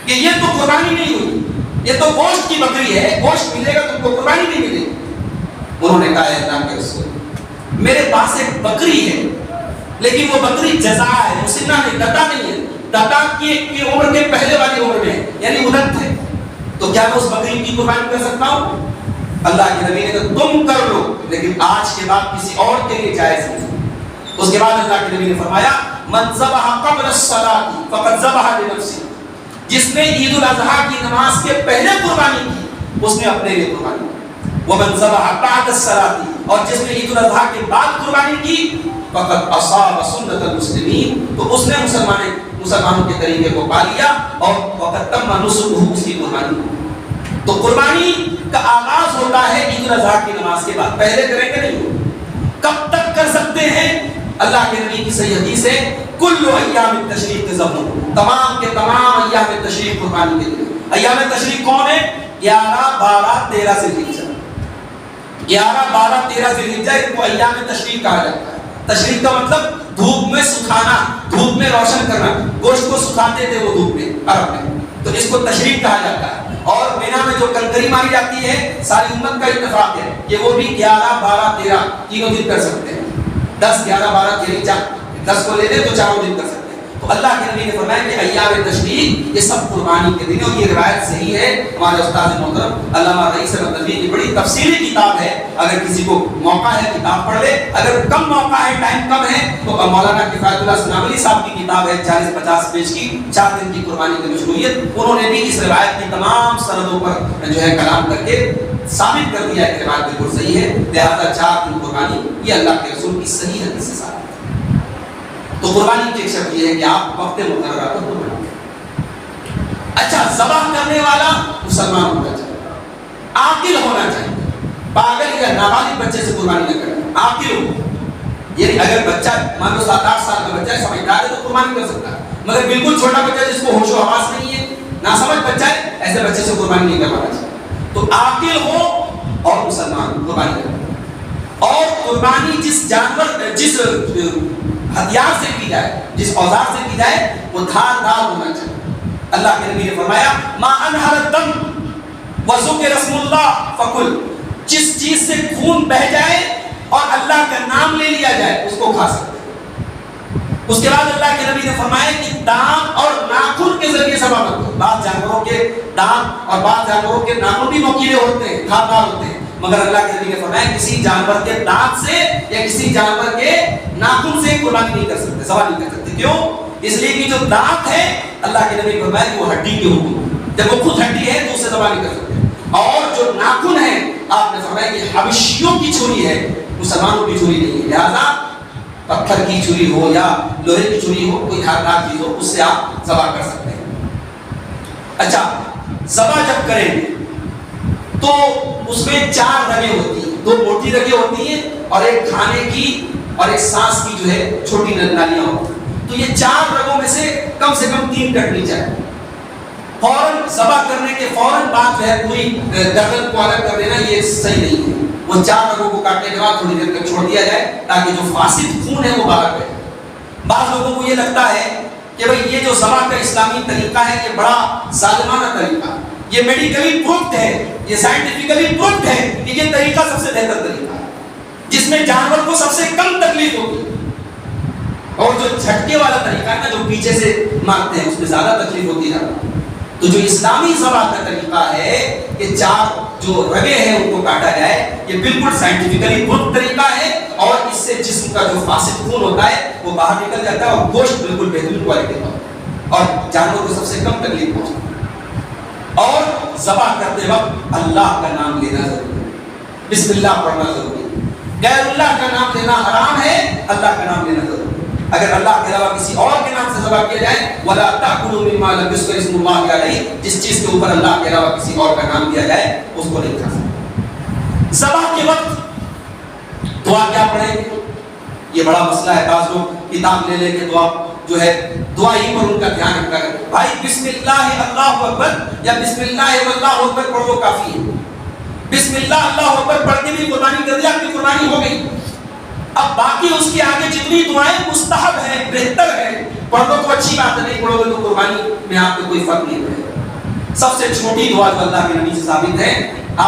کہ یہ تو قربانی نہیں ہوئی, یہ تو گوشت کی بکری ہے, گوشت ملے گا تم کو, قربانی نہیں ملے. انہوں نے کہا ہے اللہ کے رسول, میرے پاس ایک بکری ہے لیکن وہ بکری جزا ہے, مسنہ نہیں, دتا نہیں ہے. دتا کی عمر کے پہلے والی عمر میں ہے, یعنی ادھت ہے, تو کیا میں اس بکری کی قربانی کر سکتا ہوں؟ اللہ کے نبی نے کہا تم کر لو, لیکن آج کے بعد کسی اور کے لیے جائز نہیں. اس کے بعد اللہ کے نبی نے فرمایا من ذبح قبل الصلاۃ فقد ذبح لنفسه, جس نے عید الاضحیٰ کی نماز کے پہلے قربانی کی اس نے اپنے لیے قربانی کی. ومن ذبح بعد الصلاۃ, اور جس نے عید الاضحیٰ کے بعد قربانی کی, فقد اصاب سنت المسلمین, تو اس نے مسلمانوں کے طریقے کو پا لیا اور وقت تم نسکہ, اس کی قربانی. تو قربانی کا آغاز ہوتا ہے عید الاضحیٰ کی نماز کے بعد, پہلے کریں گے نہیں. کب تک کر سکتے ہیں؟ اللہ کے نبی کی صحیح حدیث ہے کل ایام التشریق ذبح, تمام کے تمام ایام تشریق قربانی کے لیے. ایام تشریق کون ہے؟ 11 12 13 ذی الحجہ. 11 12 13 ذی الحجہ ان کو ایام تشریق کہا جاتا ہے. تشریق کا مطلب دھوپ میں سکھانا, دھوپ میں روشن کرنا. گوشت کو سکھاتے تھے وہ دھوپ میں عرب میں, تو اس کو تشریق کہا جاتا ہے. اور مینا میں جو کنکری ماری جاتی ہے ساری امت کا اتفاق ہے کہ وہ بھی 11 12 13 تینوں دن کر سکتے ہیں. 10 11 12 13 10 کو لے لیں تو چاروں دن کر سکتے ہیں. تو اللہ کے نبی نے فرمایا کہ ایام تشریق یہ سب قربانی کے دن. اور یہ روایت صحیح ہے. ہمارے استاد محترم علامہ رئیس احمد ندوی کی بڑی تفصیلی کتاب ہے, اگر کسی کو موقع ہے کتاب پڑھ لے. اگر کم موقع ہے, ٹائم کم ہے, تو مولانا کفایت اللہ ثناولی صاحب کی کتاب ہے 40-50 پیج کی 4 دن کی قربانی کی مشروعیت. انہوں نے بھی اس روایت کی تمام سندوں پر جو ہے کلام کر کے ثابت کر دیا ہے کہ روایت بالکل صحیح ہے. لہذا 4 دن قربانی یہ اللہ کے رسول کی صحیح حدیث سے ثابت ہے. تو قربانی کی ایک شرط یہ ہے کہ آپ وقت مقررہ پر قربانی کریں. اچھا, ذبح کرنے والا مسلمان ہونا چاہیے, عاقل ہونا چاہیے, پاگل یا نابالغ بچے سے قربانی نہ کریں, عاقل ہو. یعنی اگر بچہ مان لو 7-8 سال کا بچہ ہے, سمجھدار ہے تو قربانی کر سکتا ہے, مگر بالکل چھوٹا بچہ جس کو ہوش و حواس نہیں ہے, ناسمجھ بچہ ہے, ایسے بچے سے قربانی نہیں کروانا چاہیے. تو عاقل ہو اور مسلمان قربانی کریں. اور قربانی جس جانور جس ہتھیار سے کی جائے, جس اوزار سے کی جائے, وہ دھاردار ہونا چاہیے. اللہ کے نبی نے فرمایا ما انہر الدم وذکر اسم اللہ فکل, جس چیز سے خون بہ جائے اور اللہ کا نام لے لیا جائے اس کو کھا سکتے ہیں. اس کے بعد اللہ کے نبی نے فرمایا کہ دانت اور ناخن کے ذریعے ذبح مت کرو. بعض جانوروں کے دانت اور بعض جانوروں کے ناخن بھی نوکیلے ہوتے ہیں, دھاردار ہوتے ہیں, مگر اللہ کے نبی نے فرمایا کسی جانور کے دانت سے یا کسی جانور کے ناخن سے قربانی نہیں کر سکتے, ذبح نہیں کر سکتے. کیوں؟ اس لیے کہ جو دانت ہے اللہ کے نبی نے فرمایا کہ وہ ہڈی کے حکم, جب وہ خود ہڈی ہے تو اس سے ذبح نہیں کر سکتے. اور جو ناخن ہے آپ نے فرمایا کہ حبشیوں کی چھری ہے, مسلمانوں کی چھری نہیں ہے. لہذا پتھر کی چھری ہو یا لوہے کی چھری ہو, کوئی دھاردار چیز ہو, اس سے آپ ذبح کر سکتے ہیں. اچھا, ذبح جب کریں تو اس میں 4 رگیں ہوتی ہیں, 2 موٹی رگیں ہوتی ہیں اور ایک کھانے کی اور ایک سانس کی جو ہے چھوٹی نالیاں ہوتی ہیں. تو یہ 4 رگوں میں سے کم 3 کٹنی چاہیے. فوراً ذبح کرنے کے فوراً بعد جو ہے پوری گردن کو الگ کر دینا یہ صحیح نہیں ہے. وہ 4 رگوں کو کاٹنے کے بعد تھوڑی دیر تک چھوڑ دیا جائے تاکہ جو فاسد خون ہے وہ باہر رہے. بعض لوگوں کو یہ لگتا ہے کہ بھئی یہ جو ذبح کا اسلامی طریقہ ہے یہ بڑا ظالمانہ طریقہ ہے, یہ میڈیکلی پروفڈ ہے, یہ سائنٹیفکلی پروفڈ ہے کہ یہ طریقہ سب سے بہتر طریقہ ہے جس میں جانور کو سب سے کم تکلیف ہوگی. اور جو جھٹکے والا طریقہ ہے نا, جو پیچھے سے مارتے ہیں, اس میں زیادہ تکلیف ہوتی ہے. تو جو اسلامی ذبح کا طریقہ ہے کہ 4 جو رگیں ہیں ان کو کاٹا جائے, یہ بالکل سائنٹیفکلی پروفڈ طریقہ ہے. اور اس سے جسم کا جو فاسد خون ہوتا ہے وہ باہر نکل جاتا ہے اور گوشت بالکل بہترین کوالٹی کا ہوتا ہے اور جانور کو سب سے کم تکلیف پہنچتی ہے. اور ذبح کرتے وقت اللہ کا نام لینا ضروری ہے, بسم اللہ پڑھنا ضروری ہے. غیر اللہ کا نام لینا حرام ہے, اللہ کا نام لینا ضروری ہے. اگر اللہ کے علاوہ کسی اور کے نام سے ذبح کیا جائے, وَلَا تَأْكُلُوا مِمَّا لَمْ يُذْكَرِ اسْمُ اللَّهِ عَلَيْهِ, جس چیز کے اوپر اللہ کے علاوہ کسی اور کا نام دیا جائے اس کو نہیں کھا سکتے. ذبح کے وقت دعا کیا پڑھیں گے, یہ بڑا مسئلہ ہے. بعض لوگ کتاب لے لے کے دعا جو ہے دعا ہی پر ان کا دھیان رکھا ہے. بھائی بسم اللہ اللہ اکبر یا بسم اللہ واللہ اکبر پڑھ لو کافی ہے. بسم اللہ اللہ اکبر پڑھ کے بھی قربانی کر دی, آپ کی قربانی ہو گئی. اب باقی اس کے آگے جتنی دعائیں مستحب ہیں, بہتر ہیں, پڑھ لو تو اچھی بات ہے, نہیں پڑھو گے تو قربانی میں آپ کو کوئی فرق نہیں پڑے گا. سب سے چھوٹی دعا جو اللہ کے نبی سے ثابت ہے,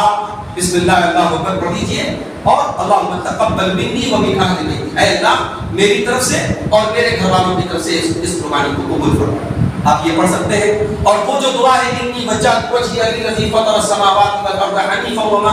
آپ بسم اللہ اللہ اکبر پڑھ لیجئے اور اللہم تقبل منی و من اہل بیتی, اے اللہ میری طرف سے اور میرے گھر والوں کی طرف سے اس قربانی کو قبول فرما. آپ یہ پڑھ سکتے ہیں. اور وہ جو دعا ہے انی وجہت وجہی للذی فطر السماوات والارض حنیفا وما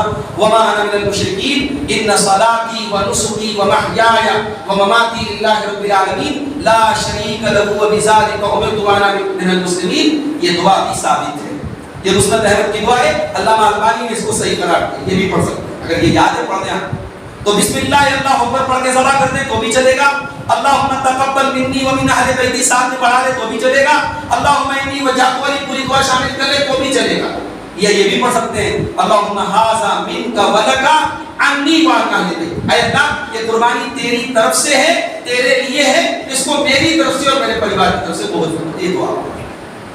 انا من المشرکین ان صلاتی ونسکی ومحیای ومماتی للہ رب العالمین لا شریک لہ وبذلک امرت وانا من المسلمین. یہ دعا بھی ثابت ہے, یہ مسند احمد کی دعا ہے. علامہ البانی نے اس کو صحیح قرار دیا, یہ بھی پڑھ سکتے ہیں. اگر یہ یاد ہے پڑھ دیں تو بسم اللہ اللہ اکبر پڑھ کے ذبح کر دیں تو بھی چلے گا. اللہم تقبل منی ومن اہل بیتی ساتھ میں پڑھا لے تو بھی چلے گا. اللہم انی وجہت والی پوری دعا شامل کر لے تو بھی چلے گا. یہ بھی پڑھ سکتے ہیں اللہم ھذا منک ولک عنی وعن اہل بیت, اے اللہ یہ قربانی تیری طرف سے ہے, تیرے لیے ہے, اس کو میری طرف سے اور میرے پریوار کی طرف سے قبول فرما. یہ دعا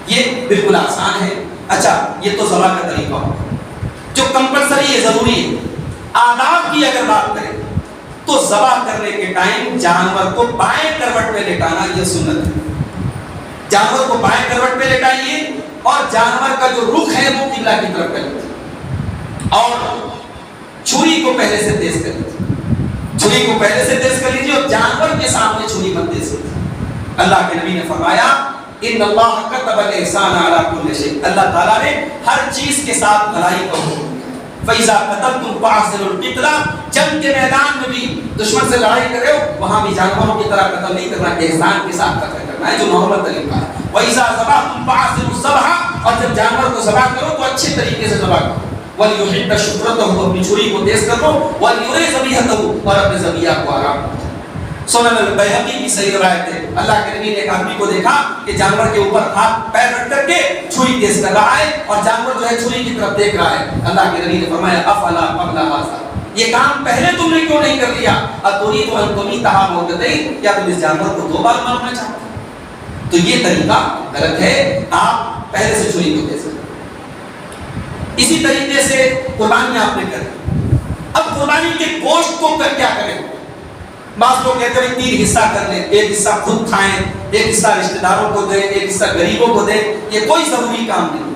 یہ بالکل آسان ہے. اچھا, یہ تو ذبح کا طریقہ ہو جو کمپلسری ہے, ضروری ہے. آداب کی اگر بات کریں تو ذبح کرنے کے ٹائم جانور کو بائیں کروٹ پہ لٹانا یہ سنت ہے. جانور کو بائیں کروٹ پہ لٹائیے اور جانور کا جو رخ ہے وہ قبلہ کی طرف کر لیجیے، اور چھری کو پہلے سے تیز کر لیجیے، چھری کو پہلے سے تیز کر لیجیے، اور جانور کے سامنے چھری مت تیز کیجیے۔ اللہ کے نبی نے فرمایا ان اللہ کتب الاحسان علی کل شیء، اللہ تعالیٰ نے ہر چیز کے ساتھ بھلائی کا حکم دیا۔ فَإِذَا قَتَلْتُمْ فَأَحْسِنُوا الْقِتْلَةَ، جنگ کے میدان میں بھی دشمن سے لڑائی کر رہے ہو وہاں بھی جانوروں کی طرح قتل نہیں کرنا، احسان کے ساتھ قتل کرنا ہے جو نارمل طریقہ ہے۔ وَإِذَا ذَبَحْتُمْ فَأَحْسِنُوا الذَّبْحَ، اور جب جانور کو ذبح کرو تو اچھے طریقے سے ذبح کرو۔ وَلْيُحِدَّ شُفْرَتَهُ، اپنی چھری کو تیز کر لو، وَلْيُرِحْ ذَبِيحَتَهُ، اور اپنے ذبیحہ کو آرام دو۔ سنن البیہقی کی صحیح روایت ہے، اللہ کے نبی نے ایک آدمی کو دیکھا کہ جانور کے اوپر ہاتھ پیر رکھ کر کے چھری تیز کر رہا ہے اور جانور جو ہے چھری کی طرف دیکھ رہا ہے۔ اللہ کے نبی نے فرمایا افلا قبل ھذا، یہ کام پہلے تم نے کیوں نہیں کر لیا؟ اتريد ان تمیتھا موتتین، کیا تم اس جانور کو 2 بار مارنا چاہتے ہو؟ تو یہ طریقہ غلط ہے، آپ پہلے سے چھری کو تیز کریں۔ اسی طریقے سے قربانی آپ نے کری، اب قربانی کے گوشت کو کر کیا کریں؟ بعض لوگ کہتے ہیں 3 حصہ کر لیں، ایک حصہ خود کھائیں، ایک حصہ رشتہ داروں کو دیں، ایک حصہ غریبوں کو دیں، یہ کوئی ضروری کام نہیں۔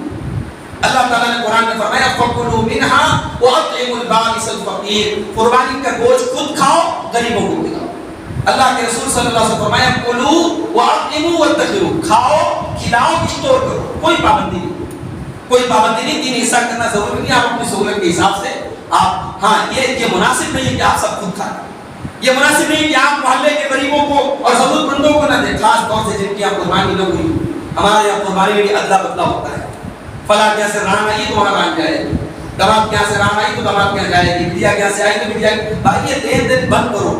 اللہ تعالیٰ نے قرآن میں فرمایا فَكُلُوا مِنْهَا وَأَطْعِمُوا الْبَائِسَ الْفَقِيرَ، قربانی کا گوشت خود کھاؤ، غریبوں کو کھلاؤ۔ اللہ کے رسول صلی اللہ علیہ وسلم فرمایا کُلُوا وَأَطْعِمُوا وَاتَّقُوا، کھاؤ کھلاؤ اسٹور کرو، کوئی پابندی نہیں، کوئی پابندی نہیں، 3 حصہ کرنا ضروری نہیں، آپ اپنی سہولت کے حساب سے آپ، ہاں یہ مناسب نہیں ہے کہ آپ سب خود کھائیں، یہ مناسب نہیں کہ آپ محلے کے غریبوں کو اور ضرورت مندوں کو نہ دیں، خاص طور سے جن کی آپ قربانی نہ ہوئی۔ ہمارے یہاں قربانی میں بھی ادلا بدلا ہوتا ہے، فلاں کے یہاں سے ران آئی تو وہاں ران جائے گی، دماد کے یہاں سے ران آئی تو دماد کے یہاں جائے گی، بٹیا کے یہاں سے آئی تو بٹیا، بھائی یہ دین دین بند کرو،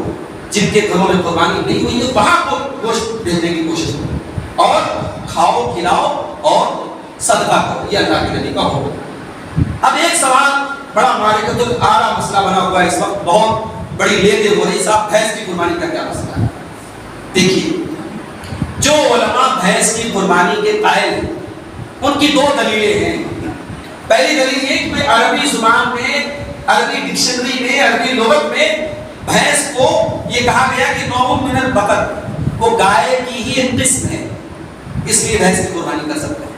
جن کے گھروں میں قربانی نہیں ہوئی ہے وہاں کو گوشت بھیجنے کی کوشش کرو اور کھاؤ کھلاؤ اور صدقہ کرو، یہ اللہ کے نبی کا حکم ہے۔ اب ایک سوال بڑا معرکۃ الآراء مسئلہ بنا ہوا ہے اس وقت، بہت بڑی لیتے ہو رہی صاحب بھینس کی قربانی کا کیا مسئلہ ہے؟ دیکھیے جو علماء بھینس کی قربانی کے قائل ہیں ان کی 2 دلیلیں ہیں۔ پہلی دلیل یہ کہ عربی زبان میں، عربی ڈکشنری میں، عربی لغت میں بھینس کو یہ کہا گیا کہ نوع من البقر، وہ گائے کی ہی ایک قسم ہے، اس لیے بھینس کی قربانی کر سکتے ہیں۔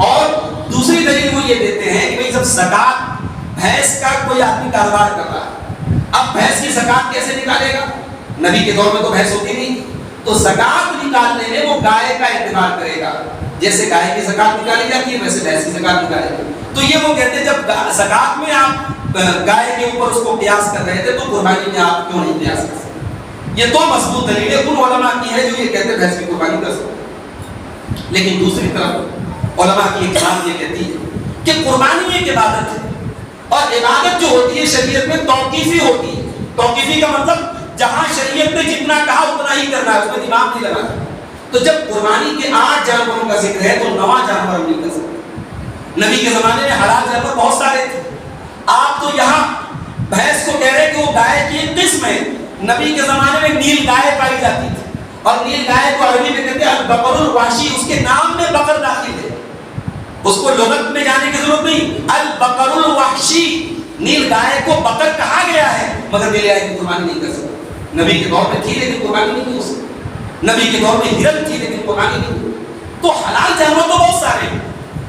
اور دوسری دلیل وہ یہ دیتے ہیں کہ جب زکوٰۃ، بھینس کا کوئی آدمی کاروبار کر رہا ہے، اب بھینس کی زکوٰۃ کیسے نکالے گا؟ نبی کے دور میں تو بھینس ہوتی نہیں، تو زکوٰۃ نکالنے میں وہ گائے کا اعتبار کرے گا، جیسے گائے کی زکوٰۃ نکالی جاتی ہے ویسے بھینس کی زکوٰۃ نکالے گا۔ تو یہ وہ کہتے ہیں جب زکوٰۃ میں آپ گائے کے اوپر اس کو قیاس کر رہے تھے تو قربانی میں آپ کیوں نہیں قیاس کر سکتے؟ یہ 2 مضبوط دلیلیں ان علماء کی ہے جو یہ کہتے ہیں بھینس کی قربانی کر سکتے۔ لیکن دوسری طرف علماء کی ایک بات یہ کہتی ہے کہ قربانی ایک عبادت ہے، اور عبادت جو ہوتی ہے شریعت میں توقیفی ہوتی ہے۔ توقیفی کا مطلب جہاں شریعت نے جتنا کہا اتنا ہی کرنا ہے، اس میں دماغ نہیں لگانا۔ تو جب قربانی کے 8 جانوروں کا ذکر ہے تو 9 جانور ہم نہیں کر سکتے۔ نبی کے زمانے میں حلال جانور بہت سارے تھے، آپ تو یہاں بھینس کو کہہ رہے کہ وہ گائے کی ایک قسم ہے۔ نبی کے زمانے میں نیل گائے پائی جاتی تھی، اور نیل گائے کو عربی میں کہتے ہیں البقر الوحشی، اس کے نام میں بقر داخل ہے، اس کو لغت میں جانے کی ضرورت نہیں۔ البقر الوحشی، نیل گائے کو بقر کہا گیا ہے، مگر نیل گائے کی قربانی نہیں کر سکتے۔ نبی کے دور میں تھی لیکن قربانی نہیں ہو سکتی، نبی کے دور میں ہرن تھی لیکن قربانی نہیں ہوئی۔ تو حلال جانور تو بہت سارے ہیں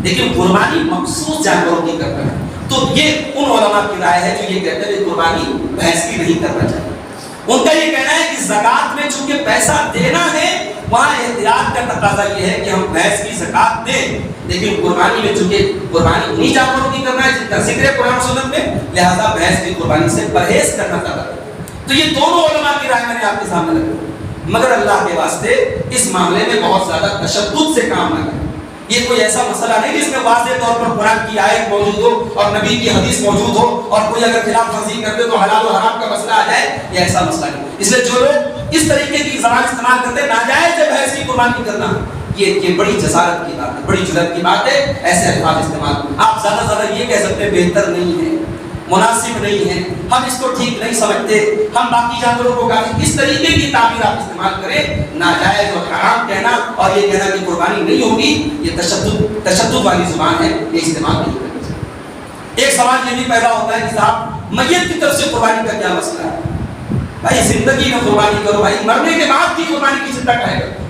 لیکن قربانی مخصوص جانوروں کی کرنا ہے۔ تو یہ ان علماء کی رائے ہے جو یہ کہتے ہیں کہ قربانی بھینس کی نہیں کرنا چاہیے۔ ان کا یہ کہنا ہے کہ زکوٰۃ میں چونکہ پیسہ دینا ہے وہاں احتیاط کا تقاضا یہ ہے کہ ہم بھینس کی زکوٰۃ دیں، لیکن قربانی میں چونکہ قربانی انہی جانوروں کی کرنا ہے جن کا ذکر ہے قرآن و سنت میں، لہذا بھینس کی قربانی سے پرہیز کرنا چاہتا ہے۔ تو یہ دونوں علماء کی رائے میں نے آپ کے سامنے رکھی، مگر اللہ کے واسطے اس معاملے میں بہت زیادہ تشدد سے کام نہ کریں۔ یہ کوئی ایسا مسئلہ نہیں جس میں واضح طور پر قرآن کی آیت موجود ہو اور نبی کی حدیث موجود ہو اور کوئی اگر خلاف ورزی کر دے تو حلال و حرام کا مسئلہ آ جائے، یہ ایسا مسئلہ نہیں۔ اس لیے جو لوگ اس طریقے کی زبان استعمال کرتے ہیں ناجائز ہے بھینس کی قربانی کرنا، یہ بڑی جسارت کی بات ہے، بڑی جرأت کی بات ہے ایسے الفاظ استعمال۔ آپ زیادہ سے زیادہ یہ کہہ سکتے ہیں بہتر نہیں ہے، مناسب نہیں ہے، ہم اس کو ٹھیک نہیں سمجھتے، ہم باقی جانوروں کو کافی، اس طریقے کی تعبیر آپ استعمال کریں۔ ناجائز اور حرام کہنا اور یہ کہنا کہ قربانی نہیں ہوگی، یہ تشدد والی زبان ہے، یہ استعمال نہیں کرنا چاہیے۔ ایک سوال یہ بھی پیدا ہوتا ہے کہ صاحب میت کی طرف سے قربانی کا کیا مسئلہ ہے؟ بھائی زندگی میں قربانی کرو، بھائی مرنے کے بعد کی قربانی کی چنتا کرے گا۔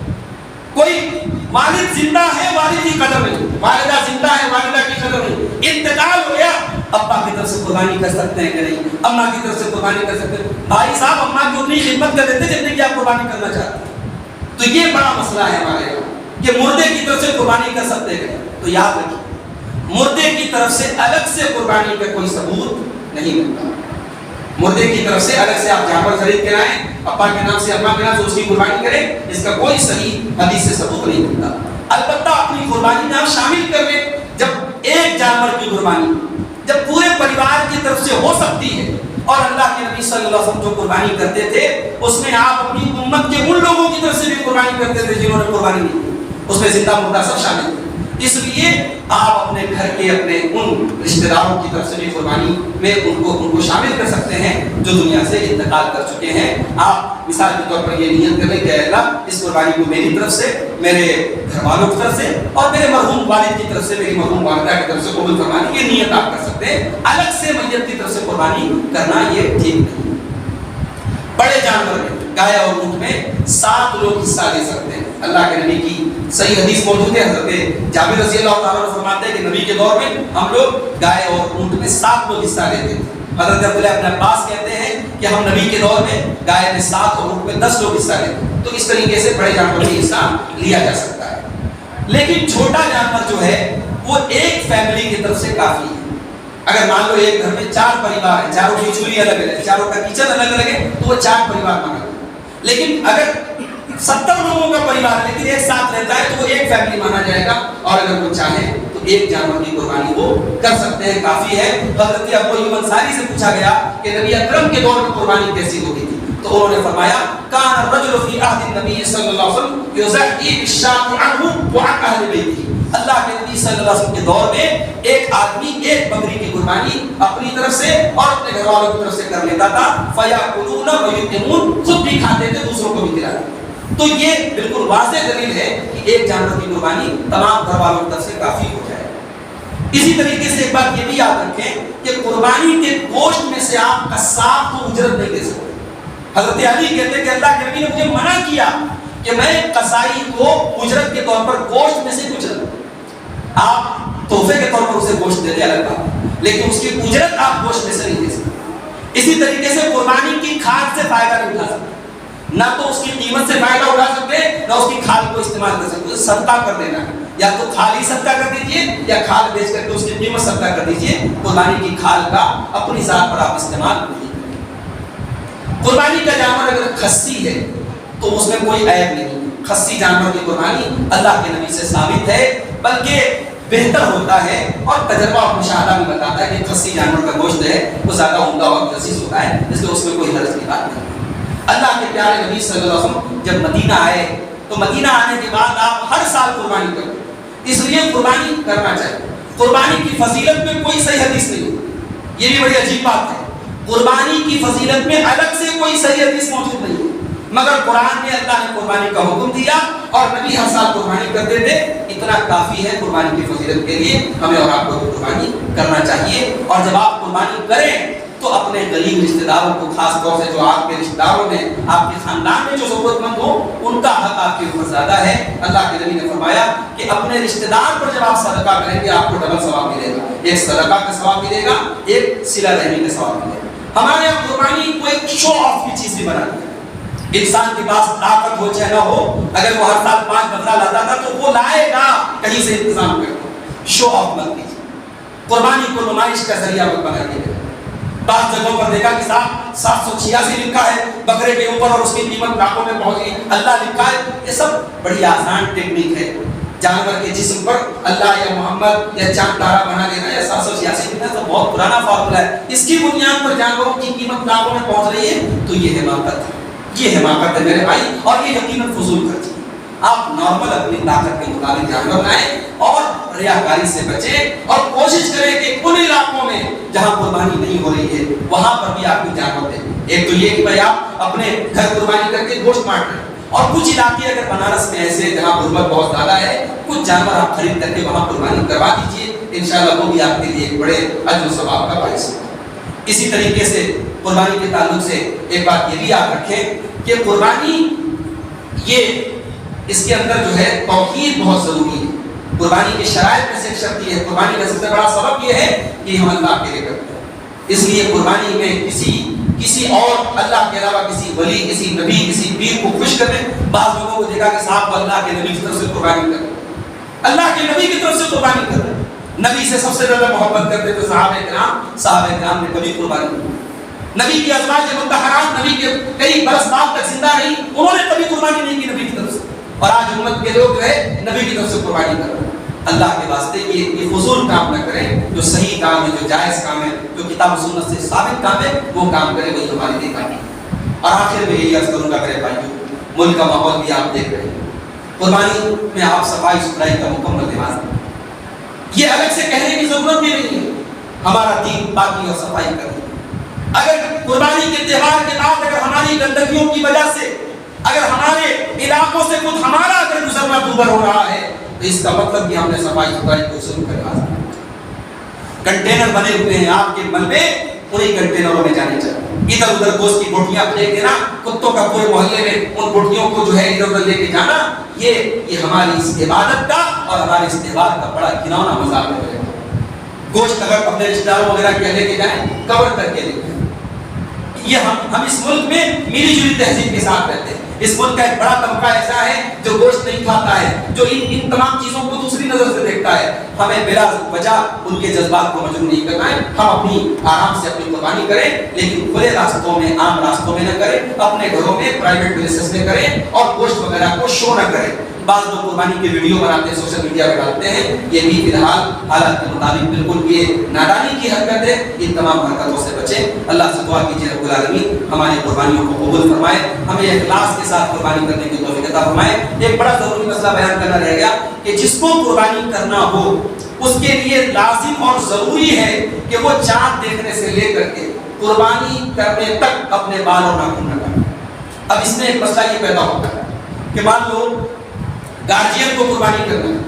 کوئی والد زندہ ہے، والد کی قدر نہیں، والدہ زندہ ہے، والدہ کی قدر نہیں، انتقال ہو گیا، ابا کی طرف سے قربانی کر سکتے ہیں کہ نہیں، اماں کی طرف سے قربانی کر سکتے ہیں؟ بھائی صاحب اماں کی اتنی خدمت کر دیتے جتنے کی آپ قربانی کرنا چاہتے ہیں۔ تو یہ بڑا مسئلہ ہے ہمارے یہاں کہ مردے کی طرف سے قربانی کر سکتے ہیں۔ تو یاد رکھیے مردے کی طرف سے الگ سے قربانی کا کوئی ثبوت نہیں ملتا۔ مردے کی طرف سے الگ سے آپ جانور خرید کے لائیں، ابا کے نام سے اماں کے نام سے اس کی قربانی کریں، اس کا کوئی صحیح حدیث سے ثبوت نہیں ملتا۔ البتہ اپنی قربانی میں آپ شامل کر لیں، جب ایک جانور کی قربانی جب پورے پریوار کی طرف سے ہو سکتی ہے، اور اللہ کے نبی صلی اللہ علیہ وسلم جو قربانی کرتے تھے اس میں آپ اپنی امت کے ان لوگوں کی طرف سے بھی قربانی کرتے تھے جنہوں نے قربانی نہیں کی، اس میں زندہ مردہ سب شامل تھے۔ اس لیے آپ اپنے گھر کے اپنے ان رشتہ داروں کی طرف سے بھی قربانی میں ان کو شامل کر سکتے ہیں جو دنیا سے انتقال کر چکے ہیں۔ آپ مثال کے طور پر یہ نیت کر لیں کہ اے اللہ اس قربانی کو میری طرف سے، میرے گھر والوں کی طرف سے اور میرے مرحوم والد کی طرف سے، میری مرحوم والدہ کی طرف سے قبول فرمانی، یہ نیت آپ کر سکتے ہیں۔ الگ سے میت کی طرف سے قربانی کرنا یہ ٹھیک نہیں۔ بڑے جانور میں گائے اور اونٹ میں 7 لوگ حصہ لے سکتے ہیں۔ اللہ کے نبی کی صحیح حدیث موجود ہے، حضرت جابر رضی اللہ تعالیٰ عنہ فرماتے ہیں کہ نبی کے دور میں ہم لوگ گائے اور اونٹ میں 7 لوگ حصہ لیتے تھے۔ حضرت عبداللہ ابن عباس کہتے ہیں کہ ہم نبی کے دور میں گائے میں 7 اور اونٹ میں 10 لوگ حصہ لیتے ہیں۔ تو اس طریقے سے بڑے جانور میں حصہ لیا جا سکتا ہے، لیکن چھوٹا جانور جو ہے وہ ایک فیملی کی طرف سے کافی ہے۔ اگر مان لو ایک گھر میں 4 پریوار ہیں، چاروں کی چولہی الگ الگ ہے، چاروں کا کچن الگ الگ ہے، تو وہ 4 پریوار مانا۔ لیکن اگر 70 لوگوں کا پریوار ہے لیکن ایک ساتھ رہتا ہے تو وہ ایک فیملی مانا جائے گا، اور اگر وہ چاہے تو ایک جانور کی قربانی وہ کر سکتے ہیں، کافی ہے۔ حضرت ابو ایوب انصاری سے پوچھا گیا کہ نبی اکرم کے دور میں قربانی کیسی ہوتی تھی، تو انہوں نے فرمایا کان الرجل فی عہد النبی صلی اللہ علیہ وسلم یزکی بالشاة عنہ وعن اہل بیتہ۔ اللہ کے نبی صلی اللہ علیہ وسلم کے دور میں ایک آدمی ایک بکری کی قربانی اپنی طرف سے اور اپنے گھر والوں کی طرف سے کر لیتا تھا، فیاکلون ویطعمون، خود بھی کھاتے تھے دوسروں کو بھی کھلاتے تھے۔ تو یہ بالکل واضح دلیل ہے کہ ایک جانور کی قربانی تمام گھر والوں کی طرف سے کافی ہو جائے۔ اسی طریقے سے ایک بات یہ بھی یاد رکھیں کہ قربانی کے گوشت میں سے آپ قصاب کو اجرت نہیں دے سکتے۔ حضرت علی کہتے ہیں کہ اللہ کے نبی نے مجھے منع کیا کہ میں قصائی کو اجرت کے طور پر گوشت میں سے کچھ رکھوں۔ آپ تحفے کے طور پر اسے گوشت دے دیں الگ بات، لیکن اس کی اجرت آپ گوشت میں سے نہیں دے سکتے۔ اسی طریقے سے قربانی کی کھال سے فائدہ نہیں اٹھا سکتے، نہ تو اس کی قیمت سے فائدہ اٹھا سکتے نہ اس کی کھال کو استعمال کر سکتے۔ صدقہ کر دینا ہے، یا تو کھال ہی صدقہ کر دیجئے یا کھال بیچ کر کے اس کی قیمت صدقہ کر دیجئے۔ قربانی کی کھال کا اپنی ذات پر آپ استعمال نہیں کریں۔ قربانی کا جانور اگر خصی ہے تو اس میں کوئی عیب نہیں۔ خصی جانور کی قربانی اللہ کے نبی سے ثابت ہے، بلکہ بہتر ہوتا ہے، اور تجربہ اور مشاہدہ بھی بتاتا ہے کہ خصی جانور کا گوشت ہے وہ زیادہ عمدہ اور لذیذ ہوتا ہے، اس لیے اس میں کوئی حرج کی بات نہیں۔ اللہ کے پیارے نبی صلی اللہ علیہ وسلم جب مدینہ آئے تو مدینہ آنے کے بعد آپ ہر سال قربانی کرتے، اس لیے قربانی کرنا چاہیے۔ قربانی کی فضیلت میں کوئی صحیح حدیث نہیں، یہ بھی بڑی عجیب بات ہے۔ قربانی کی فضیلت میں الگ سے کوئی صحیح حدیث موجود نہیں، مگر قرآن میں اللہ نے قربانی کا حکم دیا اور نبی ہر سال قربانی کرتے تھے۔ اتنا کافی ہے قربانی کی فضیلت کے لیے، ہمیں اور آپ کو قربانی کرنا چاہیے۔ اور جب آپ قربانی کریں تو اپنے غریب رشتہ داروں کو، خاص طور سے جو آپ کے رشتہ داروں میں، آپ کے خاندان میں جو ضرورت مند ہو، ان کا حق آپ کے اوپر زیادہ ہے۔ اللہ کے نبی نے فرمایا کہ اپنے رشتہ دار پر جب آپ صدقہ کریں گے آپ کو ڈبل ثواب ملے گا، ایک صدقہ کا ثواب ملے گا، ایک صلہ رحمی کا ثواب ملے گا۔ ہمارے یہاں قربانی کو ایک شو آف کی چیز بھی بنا دی ہے۔ انسان کے پاس طاقت ہو چاہے نہ ہو، اگر وہ ہر سال 5 بکرا لاتا تھا تو وہ لائے گا، کہیں سے انتظام کر کے۔ شو آف مت کیجیے، قربانی کو نمائش کا ذریعہ مت بنائیے۔ بعض جگہوں پر دیکھا کہ 786 لکھا ہے بکرے کے اوپر اور اس کی قیمت لاکھوں میں پہنچ گئی، اللہ لکھا ہے۔ یہ سب بڑی آسان ٹیکنیک ہے، جانور کے جسم پر اللہ یا محمد یا چاند تارا بنا دینا یا 786 لکھنا تو بہت پرانا فارمولا ہے۔ اس کی بنیاد پر جانوروں کی قیمت لاکھوں میں پہنچ رہی ہے، تو یہ حماقت ہے، یہ حماقت ہے میرے بھائی، اور یہ یقیناً فضول خرچی ہے۔ آپ نارمل اپنی طاقت کے مطابق جانور لائیں اور ریاکاری سے بچیں، اور کوشش کریں کہ ان علاقوں میں جہاں قربانی نہیں ہو رہی ہے وہاں پر بھی آپ کو جانور دیں۔ ایک تو یہ کہ بھائی آپ اپنے گھر قربانی کر کے گوشت بانٹ رہے ہیں، اور کچھ علاقے اگر بنارس میں ایسے جہاں غربت بہت زیادہ ہے، کچھ جانور آپ خرید کر کے وہاں قربانی کروا دیجیے، انشاءاللہ وہ بھی آپ کے لیے ایک بڑے اجر و ثواب کا باعث ہے۔ اسی طریقے سے قربانی کے تعلق سے ایک بات یہ بھی یاد رکھیں کہ قربانی یہ اس کے اندر جو ہے توحید بہت ضروری ہے. قربانی کی شرائط میں سے ایک شرط یہ ہے, قربانی کا سب سے بڑا سبب یہ ہے کہ ہم اللہ کے لیے کرتے ہیں. اس لیے قربانی میں کسی اور اللہ کے علاوہ کسی ولی, کسی نبی, کسی پیر کو خوش کرنے. بعض لوگوں کو دیکھا کہ صاحب اللہ کے نبی کی طرف سے قربانی کر رہے ہیں, اللہ کے نبی کی طرف سے قربانی کر رہے ہیں. نبی سے سب سے زیادہ محبت کرتے تھے صحابہ کرام نے کبھی قربانی کی. نبی کی ازواج مطہرات نبی کے کئی برس بعد تک زندہ رہی, انہوں نے کبھی قربانی نہیں کی نبی کی طرف سے. اور آج امت کے لوگ جو ہے نبی کی طرف سے قربانی کر رہے ہیں. اللہ کے واسطے یہ فضول کام نہ کریں, جو صحیح کام ہے, جو جائز کام ہے, جو کتاب و سنت سے ثابت کام ہے, وہ کام کریں, وہی ہماری دیکھانی ہے. اور آخر میں یہی عرض کروں گا میرے بھائیوں, ملک کا ماحول بھی آپ دیکھ رہے ہیں, قربانی میں آپ صفائی ستھرائی کا مکمل لحاظ کریں. یہ الگ سے کہنے کی ضرورت بھی نہیں ہے, ہمارا دین پاکی اور صفائی کا دین. اگر قربانی کے تہوار کے بعد اگر ہماری گندگیوں کی وجہ سے اگر ہمارے علاقوں سے خود ہمارا اگر گزرنا دوبر ہو رہا ہے تو اس کا مطلب کہ ہم نے صفائی ستھرائی کو شروع کر دیا. کنٹینر بنے ہوئے ہیں آپ کے ملبے, انہیں کنٹینروں میں جانے چاہیے. ادھر ادھر گوشت کی بوٹیاں پھینک دینا, کتوں کا پورے محلے میں ان بوٹیوں کو جو ہے ادھر ادھر لے کے جانا, یہ ہماری اس عبادت کا اور ہمارے اس تہوار کا بڑا گھناؤنا مذاق ہے. گوشت اگر اپنے رشتہ داروں وغیرہ کے لے کے جائیں, کور کر کے لے کے جائیں. یہ ہم اس ملک میں ملی جلی تہذیب کے ساتھ رہتے ہیں. اس ملک کا ایک بڑا طبقہ ایسا ہے جو گوشت نہیں کھاتا ہے, جو ان تمام چیزوں کو دوسری نظر سے دیکھتا ہے. ہمیں بلا وجہ ان کے جذبات کو مجروح نہیں کرنا ہے. ہم اپنی آرام سے اپنی قربانی کریں, لیکن کھلے راستوں میں, عام راستوں میں نہ کریں, اپنے گھروں میں پرائیویٹ پلیسز میں کریں, اور گوشت وغیرہ کو شو نہ کریں. بعض لوگ قربانی کے ویڈیو بناتے ہیں, سوشل میڈیا پہ ڈالتے ہیں, یہ بھی فی الحال حالات کے مطابق بالکل یہ نادانی کی حرکت ہے. ان تمام حرکتوں سے بچیں. اللہ سے دعا کیجیے رب العالمین ہماری قربانیوں کو قبول فرمائے, ہمیں اخلاص کے ساتھ قربانی کرنے کی توفیق عطا فرمائے. ایک بڑا ضروری مسئلہ بیان کرنا رہ گیا کہ جس کو قربانی کرنا ہو اس کے لیے لازم اور ضروری ہے کہ وہ چاند دیکھنے سے لے کر کے قربانی کرنے تک اپنے بال اور ناخن نہ کاٹے. اب اس میں ایک مسئلہ یہ پیدا ہوتا ہے کہ مان لو گارجین کو قربانی کرنا ہے,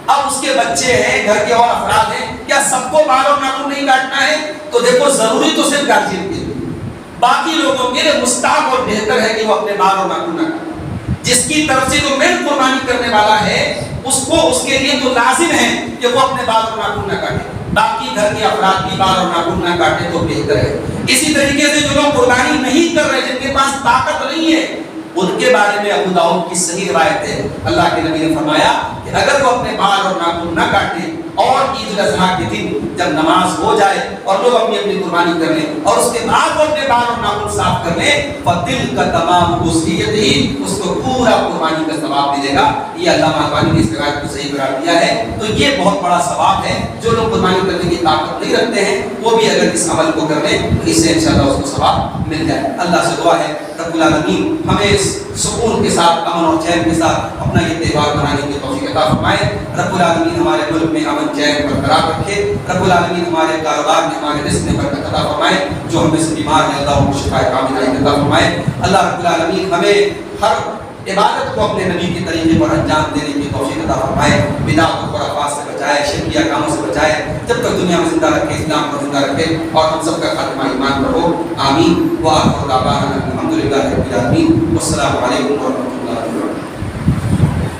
اب اس کے بچے ہیں, گھر کے اور افراد ہیں, کیا سب کو بال اور ناخن نہیں کاٹنا ہے؟ تو دیکھو ضروری تو صرف گارجین کے لیے, باقی لوگوں کے لیے مستحب اور بہتر ہے کہ وہ اپنے بال اور ناخن نہ کاٹیں. جس کی طرف سے جو مین قربانی کرنے والا ہے اس کے لیے تو لازم ہے کہ وہ اپنے بال اور ناخن نہ کاٹے, باقی گھر کے افراد بھی بال اور ناخن نہ کاٹے تو بہتر ہے. اسی طریقے سے جو لوگ قربانی نہیں کر رہے, جن کے پاس طاقت نہیں ہے, ان کے بارے میں ابو داؤد کی صحیح روایت ہے. اللہ کے نبی نے فرمایا کہ اگر وہ اپنے بال اور ناخن نہ کاٹے اور عید الاضحیٰ کے دن جب نماز ہو جائے اور لوگ اپنی اپنی قربانی کر لیں اور اس کے بعد وہ اپنے بال اور ناخن صاف کر لیں, فدل کا تمام وصیت ہی اس کو پورا قربانی کا ثواب ملے گا. یہ اللہ البانی نے اس روایت کو صحیح قرار دیا ہے. تو یہ بہت بڑا ثواب ہے. جو لوگ قربانی کرنے کی طاقت نہیں رکھتے ہیں وہ بھی اگر اس عمل کو کر لیں تو اس سے انشاءاللہ اس کو ثواب مل جائے. اللہ سے دعا ہے رب العالمین ہمیں اس سکون کے ساتھ, امن اور چین کے ساتھ اپنا یہ تہوار منانے کی توفیق عطا فرمائے. رب العالمین ہمارے ملک میں امن چین برقرار رکھے. رب العالمین ہمارے کاروبار میں, ہمارے رزق میں برکت عطا فرمائے. جو ہمیں سے بیمار ہیں اللہ ان کو شفا کاملہ عطا فرمائے. اللہ رب العالمین ہمیں ہر عبادت کو اپنے نبی کے طریقے پر انجام دینے کی توفیق عطا فرمائے. بدعت و خرافات سے بچائے, شرکیہ کاموں سے بچائے, جب تک دنیا میں زندہ رکھے, اسلام کو زندہ رکھے, اور ہم سب کا خاتمہ ایمان پر ہو. آمین. وآخر دعوانا الحمدللہ رب العالمین. والسلام علیکم ورحمۃ اللہ وبرکاتہ.